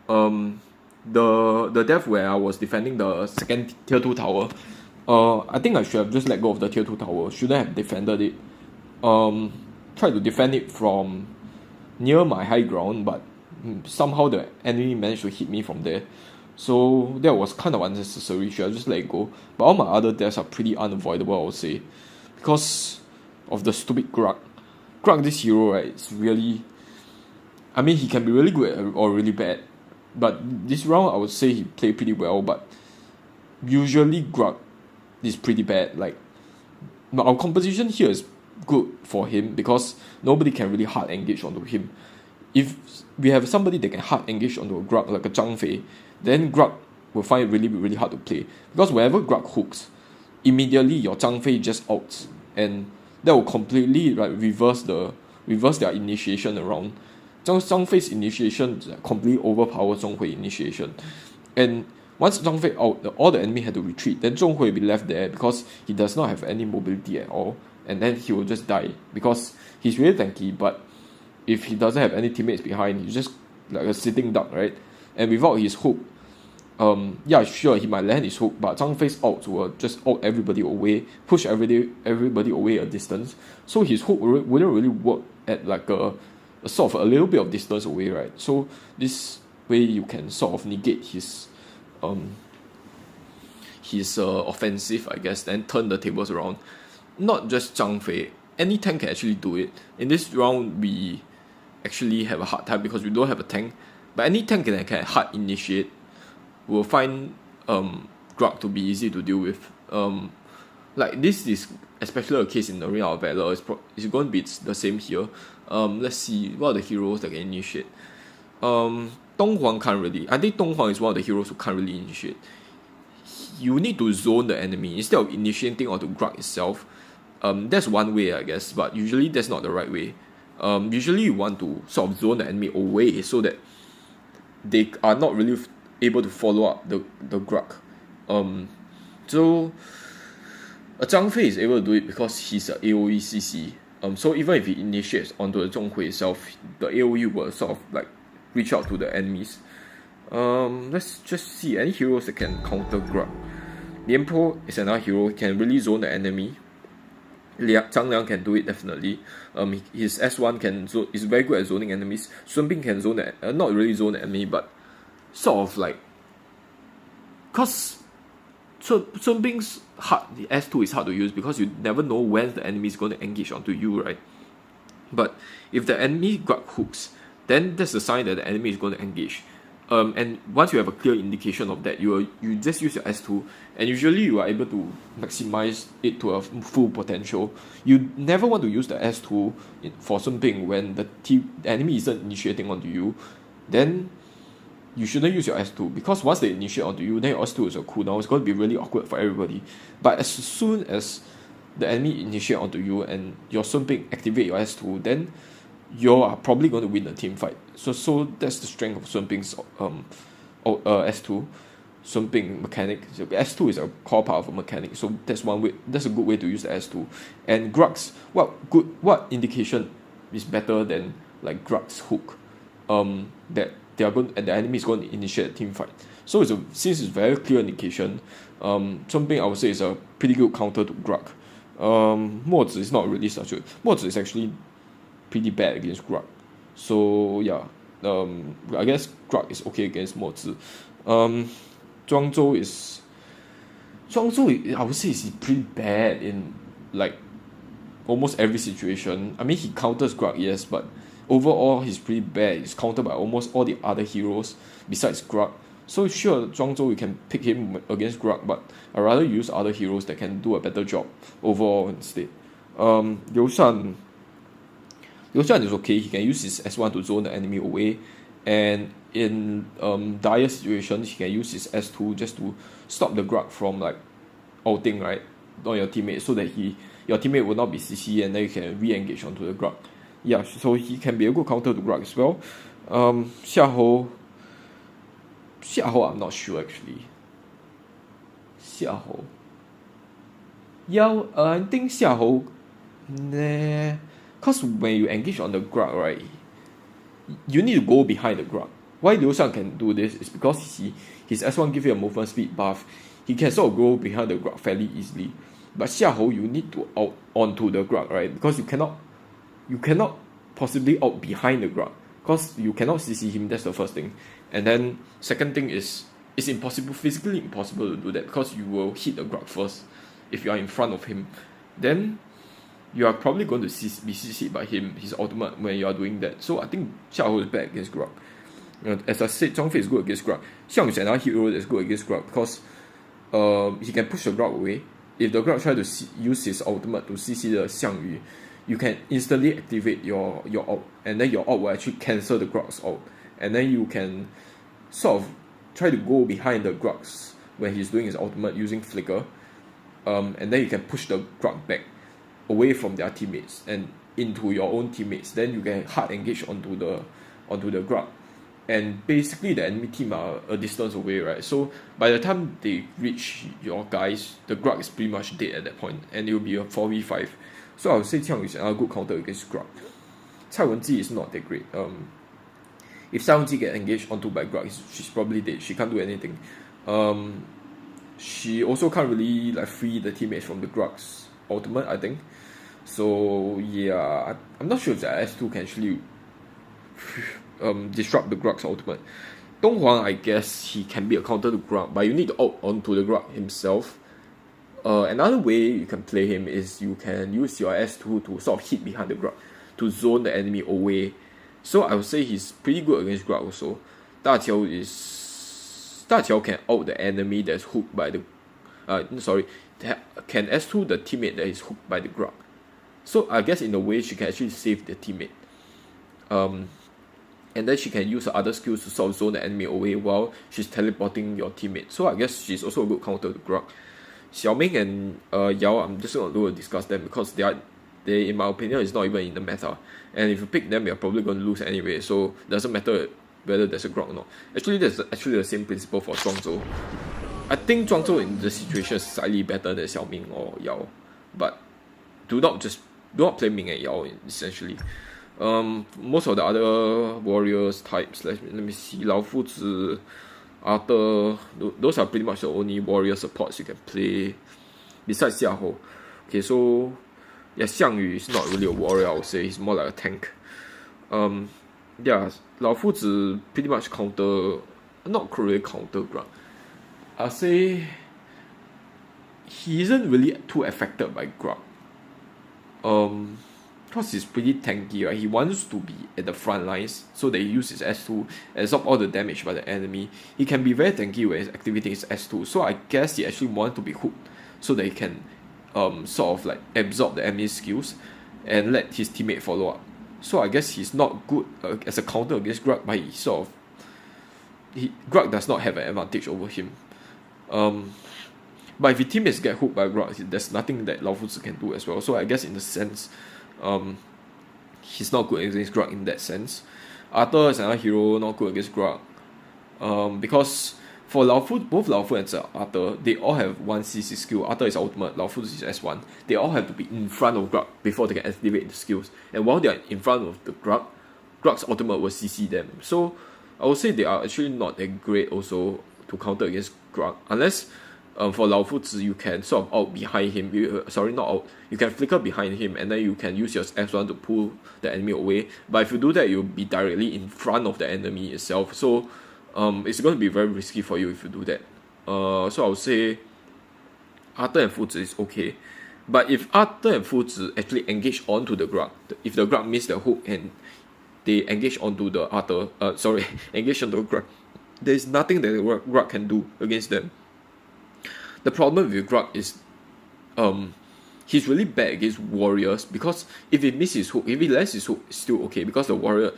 The death where I was defending the second tier 2 tower, I think I should have just let go of the tier 2 tower. Shouldn't have defended it. Tried to defend it from near my high ground, but somehow the enemy managed to hit me from there. So that was kind of unnecessary. Should have just let it go. But all my other deaths are pretty unavoidable, I would say, because of the stupid Grug. Grug, this hero, right, it's really, I mean, he can be really good or really bad. But this round, I would say he played pretty well. But usually Grug is pretty bad. Like, our composition here is good for him because nobody can really hard engage onto him. If we have somebody that can hard engage onto a Grug like a Zhang Fei, then Grug will find it really, really hard to play. Because whenever Grug hooks, immediately your Zhang Fei just outs, and that will completely like reverse their initiation around. Zhang Fei's initiation completely overpowers Zhong Hui initiation. And once Zhang Fei out, all the enemy had to retreat. Then Zhong Hui will be left there because he does not have any mobility at all. And then he will just die because he's really tanky. But if he doesn't have any teammates behind, he's just like a sitting duck, right? And without his hook, yeah, sure, he might land his hook, but Zhang Fei's outs will just out everybody away, push everybody away a distance. So his hook wouldn't really work at like a sort of a little bit of distance away, right? So this way you can sort of negate his offensive, I guess, then turn the tables around. Not just Zhang Fei, any tank can actually do it. In this round, we actually have a hard time because we don't have a tank. But any tank that can hard initiate will find Grug to be easy to deal with. Like this is especially a case in the Arena of Valor. It's going to be the same here. Let's see what are the heroes that can initiate. Dong Huang can't really. I think Dong Huang is one of the heroes who can't really initiate. You need to zone the enemy instead of initiating onto Grug itself. That's one way, I guess, but usually that's not the right way. Usually you want to sort of zone the enemy away so that they are not really able to follow up the Grug. So Zhang Fei is able to do it because he's a AoE CC. So even if he initiates onto the Zhong Hui itself, the AoE will sort of like reach out to the enemies. Let's just see any heroes that can counter Grug. Lian Po is another hero, he can really zone the enemy. Zhang Liang can do it definitely. His S1 is very good at zoning enemies. Sun Bing can zone not really zone the enemy, but sort of like, cause Sun Bing's the S2 is hard to use because you never know when the enemy is going to engage onto you, right? But if the enemy Grug hooks, then that's a sign that the enemy is going to engage. And once you have a clear indication of that, you just use your S2, and usually you are able to maximize it to a full potential. You never want to use the S2 for something when the enemy isn't initiating onto you. Then you shouldn't use your S2 because once they initiate onto you, then your S2 is a cooldown. It's going to be really awkward for everybody. But as soon as the enemy initiate onto you and your Sun Ping activate your S2, then you are probably going to win the team fight. So that's the strength of Sun Ping's S2, Sun Ping mechanic. So S2 is a core part of a mechanic. So that's one way. That's a good way to use the S2. And Grug's what indication is better than like Grug's hook? That they are going and the enemy is going to initiate a team fight. So since it's very clear indication, Sun Ping I would say is a pretty good counter to Grug. Mozi is not really such a. Mozi is actually pretty bad against Grug. So yeah, I guess Grug is okay against 墨子. Zhuangzhou is I would say is pretty bad in like almost every situation. I mean, he counters Grug, yes, but overall he's pretty bad. He's countered by almost all the other heroes besides Grug. So sure, Zhuangzhou, you can pick him against Grug, but I'd rather use other heroes that can do a better job overall instead. Liu Shan is okay. He can use his S1 to zone the enemy away, and in dire situations, he can use his S2 just to stop the Grug from like ulting right on your teammate, so that your teammate will not be CC, and then you can re-engage onto the Grug. Yeah, so he can be a good counter to Grug as well. Xiahou, I'm not sure actually. Xiahou. Yeah, I think Xiahou. Nah. Because when you engage on the Grug, right, you need to go behind the Grug. Why Liu Shan can do this is because his S1 gives you a movement speed buff. He can sort of go behind the Grug fairly easily. But Xiahou, you need to out onto the Grug, right? Because you cannot possibly out behind the Grug. Because you cannot CC him, that's the first thing. And then second thing is, it's impossible, physically impossible to do that, because you will hit the Grug first if you are in front of him. Then you are probably going to be CC'd by his ultimate when you are doing that. So I think Xiahou is bad against Grug. As I said, Zhang Fei is good against Grug. Xiang is another hero that's good against Grug because he can push the Grug away. If the Grug try to use his ultimate to CC the Xiang Yu, you can instantly activate your ult, and then your ult will actually cancel the Grug's ult, and then you can sort of try to go behind the Grugs when he's doing his ultimate using Flicker, and then you can push the Grug back away from their teammates and into your own teammates. Then you can hard engage onto the Grug, and basically the enemy team are a distance away, right? So by the time they reach your guys, the Grug is pretty much dead at that point, and it will be a 4v5. So I would say Qiang Yu is another good counter against Grug. Cai Wenji is not that great. If Cai Wenji get engaged onto by Grug, she's probably dead. She can't do anything. She also can't really like free the teammates from the Grug's ultimate, I think. So yeah, I'm not sure if the S2 can actually disrupt the Grug's ultimate. Dong Huang, I guess he can be a counter to Grug, but you need to ult onto the Grug himself. Another way you can play him is you can use your S2 to sort of hit behind the Grug to zone the enemy away. So I would say he's pretty good against Grug also. Da Qiao can ult the enemy that's hooked by the can S2 the teammate that is hooked by the Grug. So I guess in a way she can actually save the teammate. And then she can use her other skills to sort of zone the enemy away while she's teleporting your teammate. So I guess she's also a good counter to Grug. Xiaoming and Yao, I'm just going to discuss them because they, in my opinion, is not even in the meta. And if you pick them, you're probably going to lose anyway. So it doesn't matter whether there's a Grug or not. Actually, there's actually the same principle for Zhuangzhou. I think Zhuangzhou in this situation is slightly better than Xiaoming or Yao. But do not play Ming and Yao, essentially. Most of the other warriors types, let me see, Lao Fuzi, Arthur, those are pretty much the only warrior supports you can play besides Xiahou. Okay, so yeah, Xiang Yu is not really a warrior, I would say. He's more like a tank. Yeah, Lao Fuzi pretty much not really counter Grug. I'll say he isn't really too affected by Grug. Because he's pretty tanky, right? He wants to be at the front lines so that he uses his S2 and absorb all the damage by the enemy. He can be very tanky when he's activating his S2, so I guess he actually wants to be hooked so that he can sort of like absorb the enemy's skills and let his teammate follow up. So I guess he's not good as a counter against Grug, but Grug does not have an advantage over him. But if his teammates get hooked by Grug, there's nothing that Lao Fuzi can do as well. So I guess in a sense, he's not good against Grug in that sense. Arthur is another hero, not good against Grug. Because for both Lao Fu and Arthur, they all have one CC skill. Arthur is ultimate, Lao Fu is S1. They all have to be in front of Grug before they can activate the skills. And while they are in front of the Grug's ultimate will CC them. So I would say they are actually not that great also to counter against Grug. Unless For Lao Zi, you can sort of out behind him. Not out. You can flicker behind him, and then you can use your S1 to pull the enemy away. But if you do that, you'll be directly in front of the enemy itself. So, it's going to be very risky for you if you do that. So I would say Arthur and Fu Zi is okay. But if Arthur and Fu Zi actually engage onto the Grug, if the Grug miss the hook and they engage onto the Arthur, engage onto the Grug, there is nothing that the Grug can do against them. The problem with Grug is he's really bad against warriors, because if he misses his hook, if he lands his hook, it's still okay, because the warrior,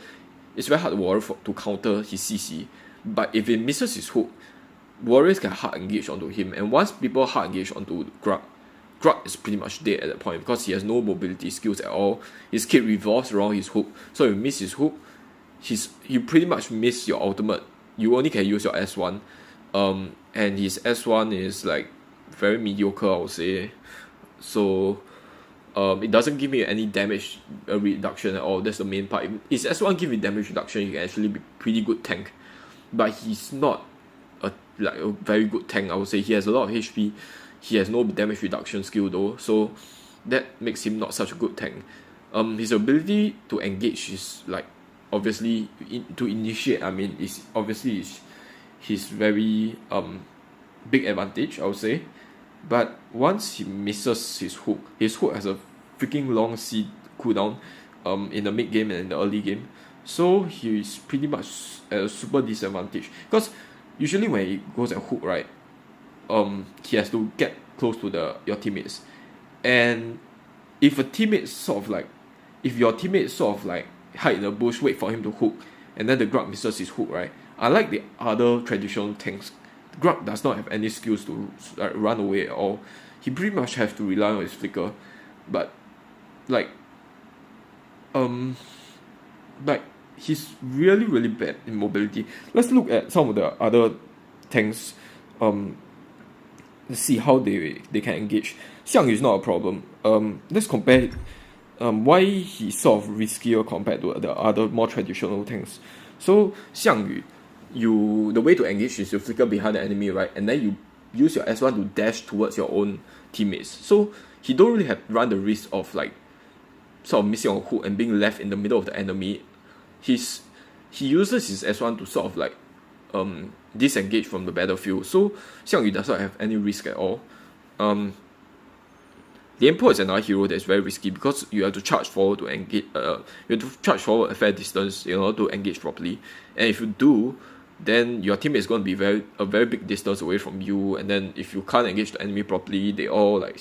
it's very hard for warrior to counter his CC. But if he misses his hook, warriors can hard engage onto him, and once people hard engage onto Grug is pretty much dead at that point, because he has no mobility skills at all. His kit revolves around his hook, so if you miss his hook, you pretty much miss your ultimate. You only can use your S1, and his S1 is like very mediocre, I would say. So it doesn't give me any damage reduction at all. That's the main part. If his S1 give you damage reduction, he can actually be pretty good tank, but he's not a very good tank, I would say. He has a lot of HP. He has no damage reduction skill though, so that makes him not such a good tank. His ability to engage is like obviously to initiate. I mean, is obviously his very big advantage, I would say. But once he misses his hook has a freaking long C cooldown in the mid game and in the early game, so he's pretty much at a super disadvantage, because usually when he goes at hook, right, he has to get close to your teammates, and if your teammates sort of like hide in the bush, wait for him to hook, and then the Grug misses his hook, right, unlike the other traditional tanks, Grug does not have any skills to run away at all. He pretty much has to rely on his flicker, but he's really really bad in mobility. Let's look at some of the other tanks. Let's see how they can engage. Xiang Yu is not a problem. Let's compare why he's sort of riskier compared to the other more traditional tanks. So Xiang Yu, the way to engage is you flicker behind the enemy, right, and then you use your S1 to dash towards your own teammates. So he don't really run the risk of like sort of missing a hook and being left in the middle of the enemy. He uses his S1 to sort of like disengage from the battlefield. So Xiang Yu does not have any risk at all. Lian Po is another hero that is very risky, because you have to charge forward to engage. You have to charge forward a fair distance in order to engage properly. And if you do, then your teammate is going to be a very big distance away from you. And then if you can't engage the enemy properly, they all like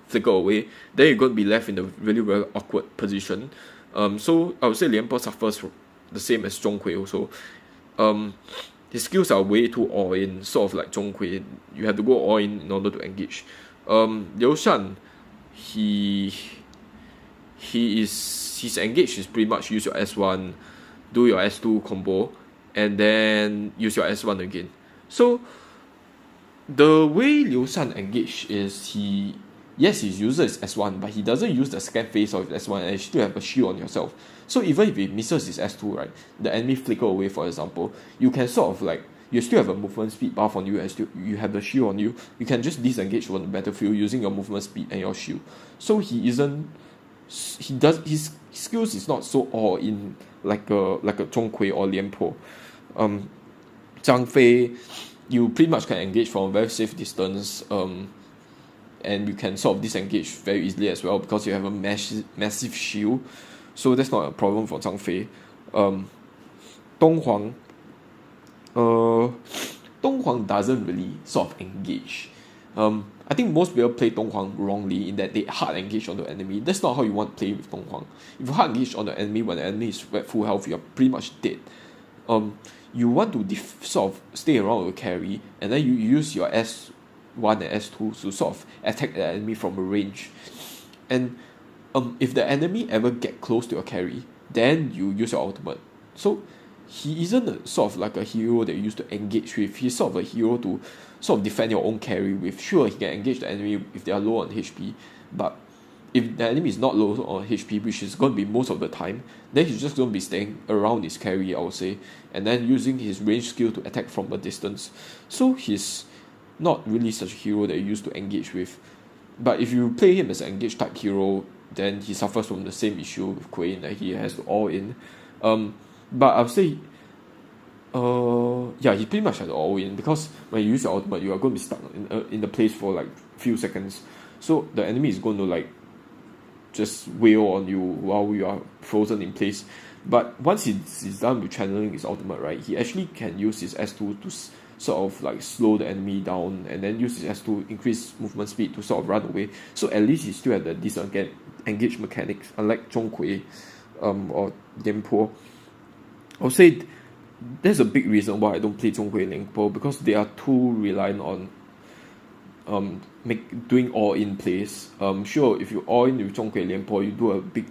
flicker away. Then you're going to be left in a really very awkward position. So I would say Lian Po suffers the same as Zhong Hui also. His skills are way too all in, sort of like Zhong Hui. You have to go all in order to engage. Liu Shan, his engage is pretty much use your S1, do your S2 combo, and then use your S1 again. So the way Liu Shan engage is he uses his S1, but he doesn't use the second phase of his S1, and you still have a shield on yourself. So even if he misses his S2, right, the enemy flicker away, for example, you can sort of like, you still have a movement speed buff on you, and still you have the shield on you. You can just disengage from the battlefield using your movement speed and your shield. So his skills is not so all in like a Zhong Hui or Lian Po. Zhang Fei, you pretty much can engage from a very safe distance, and you can sort of disengage very easily as well, because you have a massive shield. So that's not a problem for Zhang Fei. Dong Huang doesn't really sort of engage. I think most people play Dong Huang wrongly, in that they hard engage on the enemy. That's not how you want to play with Dong Huang. If you hard engage on the enemy when the enemy is at full health, you're pretty much dead. You want to sort of stay around with carry, and then you use your S1 and S2 to sort of attack the enemy from a range. And if the enemy ever get close to your carry, then you use your ultimate. So he isn't sort of like a hero that you used to engage with. He's sort of a hero to sort of defend your own carry with. Sure, he can engage the enemy if they are low on HP, but if the enemy is not low on HP, which is going to be most of the time, then he's just going to be staying around his carry, I would say, and then using his range skill to attack from a distance. So his not really such a hero that you used to engage with. But if you play him as an engage type hero, then he suffers from the same issue with Queen that he has to all in. But I'll say, yeah, he pretty much has to all in, because when you use your ultimate, you are going to be stuck in the place for like few seconds. So the enemy is going to like just wail on you while you are frozen in place. But once he's done with channeling his ultimate, right, he actually can use his S2 to sort of like slow the enemy down, and then use his S2 increase movement speed to sort of run away. So at least he still had the disengage mechanics, unlike Zhonghui or Dianpo. I'll say there's a big reason why I don't play Zhonghui and Liangpo, because they are too reliant on doing all in plays. Sure, if you all in with Zhonghui and Liangpo, you do a big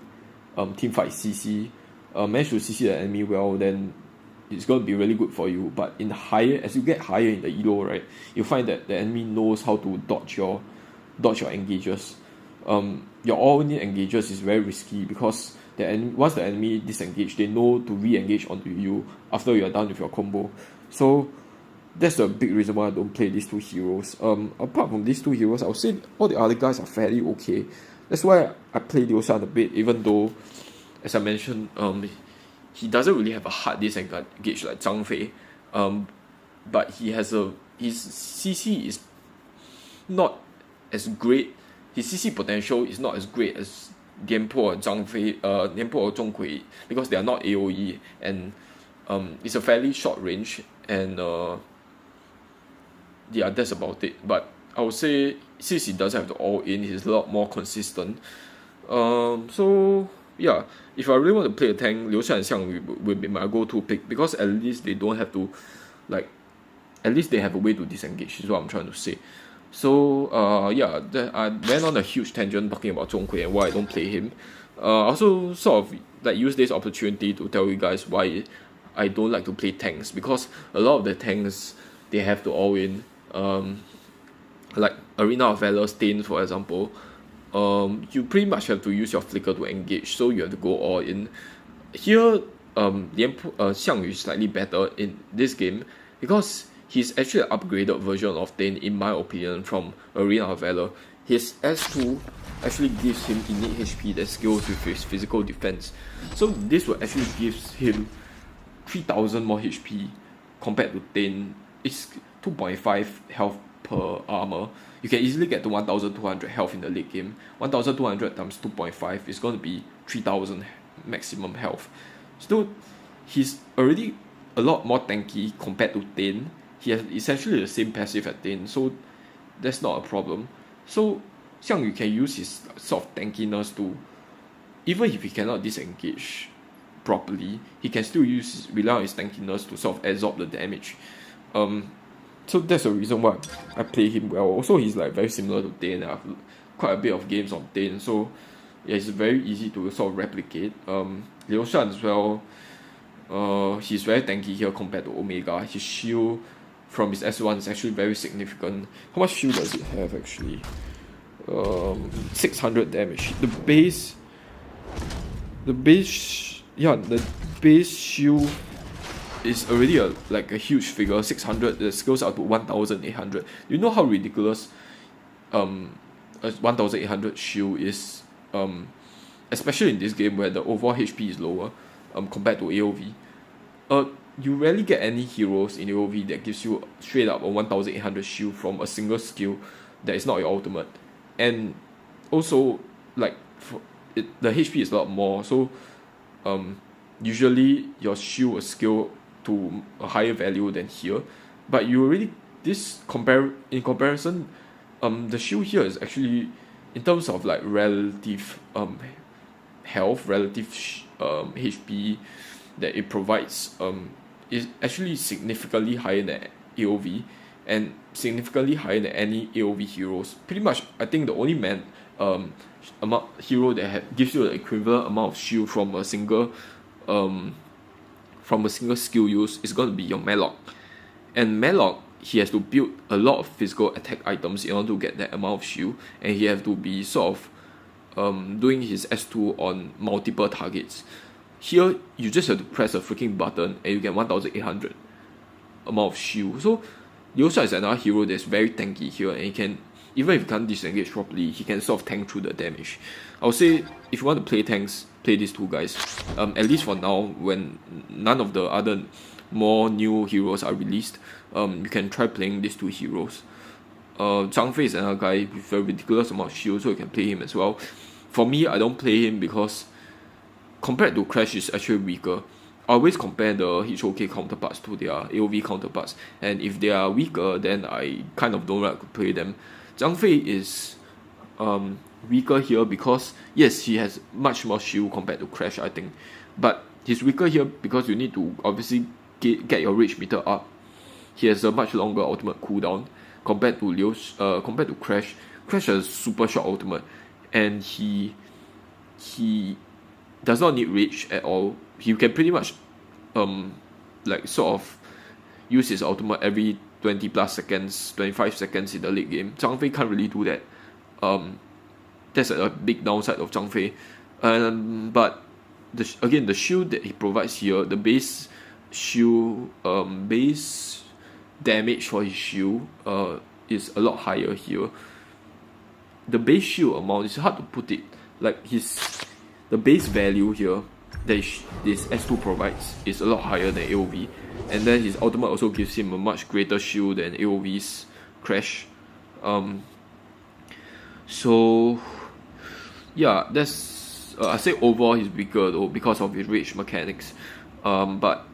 team fight CC, manage to CC the enemy well, then it's going to be really good for you. But as you get higher in the elo, right, you find that the enemy knows how to dodge your engages. Your all-in engages is very risky, because once the enemy disengage, they know to re-engage onto you after you are done with your combo. So that's a big reason why I don't play these two heroes. Apart from these two heroes, I would say all the other guys are fairly okay. That's why I play Liu Shan a bit, even though, as I mentioned, he doesn't really have a hard disengage like Zhang Fei. But his CC is not as great. His CC potential is not as great as Dianpo or Zhang Fei, Dianpo or Zhonghui, because they are not AoE, and it's a fairly short range, and yeah, that's about it. But I would say, since he doesn't have to all in, he's a lot more consistent. So yeah, if I really want to play a tank, Liu Shan and Xiang will be my go-to pick, because at least they don't have to, like, at least they have a way to disengage, is what I'm trying to say. So yeah, I went on a huge tangent talking about Zhonghui and why I don't play him. I also sort of like use this opportunity to tell you guys why I don't like to play tanks, because a lot of the tanks, they have to all in. Like Arena of Valor Stain, for example, you pretty much have to use your flicker to engage, so you have to go all in. Here, Xiang Yu is slightly better in this game, because he's actually an upgraded version of Dane, in my opinion, from Arena of Valor. His S2 actually gives him innate HP that scales with his physical defense. So this will actually gives him 3000 more HP compared to Dane. It's 2.5 health per armor. You can easily get to 1200 health in the late game. 1200 times 2.5 is going to be 3000 maximum health. Still, he's already a lot more tanky compared to Dane. He has essentially the same passive as Dane, so that's not a problem. So Xiang Yu can use his sort of tankiness to, even if he cannot disengage properly, he can still rely on his tankiness to sort of absorb the damage. So that's the reason why I play him well. Also, he's like very similar to Dane. I have quite a bit of games on Dane, so yeah, it's very easy to sort of replicate. Liu Shan as well, he's very tanky here compared to Omega. His shield from his S1 is actually very significant. How much shield does it have actually? 600 damage. The base shield is already a huge figure. 600. The scales out to 1800. You know how ridiculous a 1800 shield is, especially in this game where the overall HP is lower compared to AoV. You rarely get any heroes in AoV that gives you straight up a 1800 shield from a single skill that is not your ultimate. And also, like, the HP is a lot more, so usually your shield will scale to a higher value than here. But you already, in comparison, the shield here is actually, in terms of like relative health, relative HP that it provides, is actually significantly higher than AoV, and significantly higher than any AoV heroes. Pretty much, I think the only hero that gives you the equivalent amount of shield from a single skill use is going to be your Malok. And Malok, he has to build a lot of physical attack items in order to get that amount of shield, and he has to be sort of doing his S2 on multiple targets. Here, you just have to press a freaking button and you get 1800 amount of shield. So Liu Shan is another hero that's very tanky here, and he can, even if he can't disengage properly, he can sort of tank through the damage. I would say if you want to play tanks, play these two guys. At least for now, when none of the other more new heroes are released, you can try playing these two heroes. Zhang Fei is another guy with a ridiculous amount of shield, so you can play him as well. For me, I don't play him because compared to Crash, is actually weaker. I always compare the HOK counterparts to their AoV counterparts, and if they are weaker, then I kind of don't like to play them. Zhang Fei is weaker here because yes, he has much more shield compared to Crash, I think, but he's weaker here because you need to obviously get your rage meter up. He has a much longer ultimate cooldown compared to Crash. Crash has super short ultimate, and he does not need rage at all. He can pretty much like sort of use his ultimate every 20 plus seconds, 25 seconds in the late game. Zhang Fei can't really do that. That's a big downside of Zhang Fei. But again, the shield that he provides here, the base shield, base damage for his shield is a lot higher here. The base shield amount is hard to put it. Like the base value here that this S2 provides is a lot higher than AoV, and then his ultimate also gives him a much greater shield than AoV's Crash. So yeah, that's I say overall he's weaker though because of his rage mechanics. But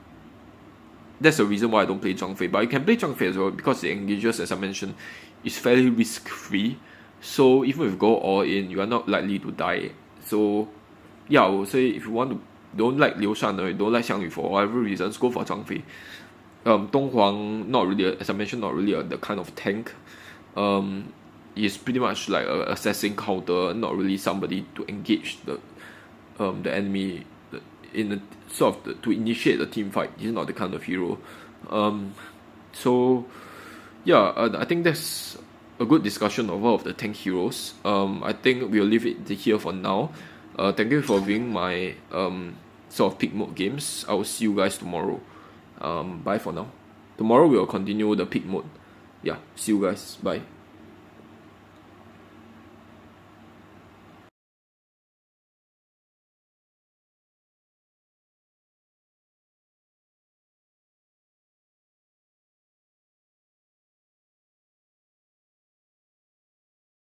that's the reason why I don't play Zhang Fei. But you can play Zhang Fei as well because the engages, as I mentioned, is fairly risk free. So even if you go all in, you are not likely to die. So yeah, I would say if you don't like Liu Shan or you don't like Xiang Yu for whatever reasons, go for Zhang Fei. Dong Huang, not really, as I mentioned, not really the kind of tank. He's pretty much like an assassin counter, not really somebody to engage the enemy to initiate the team fight. He's not the kind of hero. So yeah, I think that's a good discussion of all of the tank heroes. I think we'll leave it here for now. Thank you for viewing my sort of pick mode games. I will see you guys tomorrow. Bye for now. Tomorrow we'll continue the pick mode. Yeah, see you guys. Bye.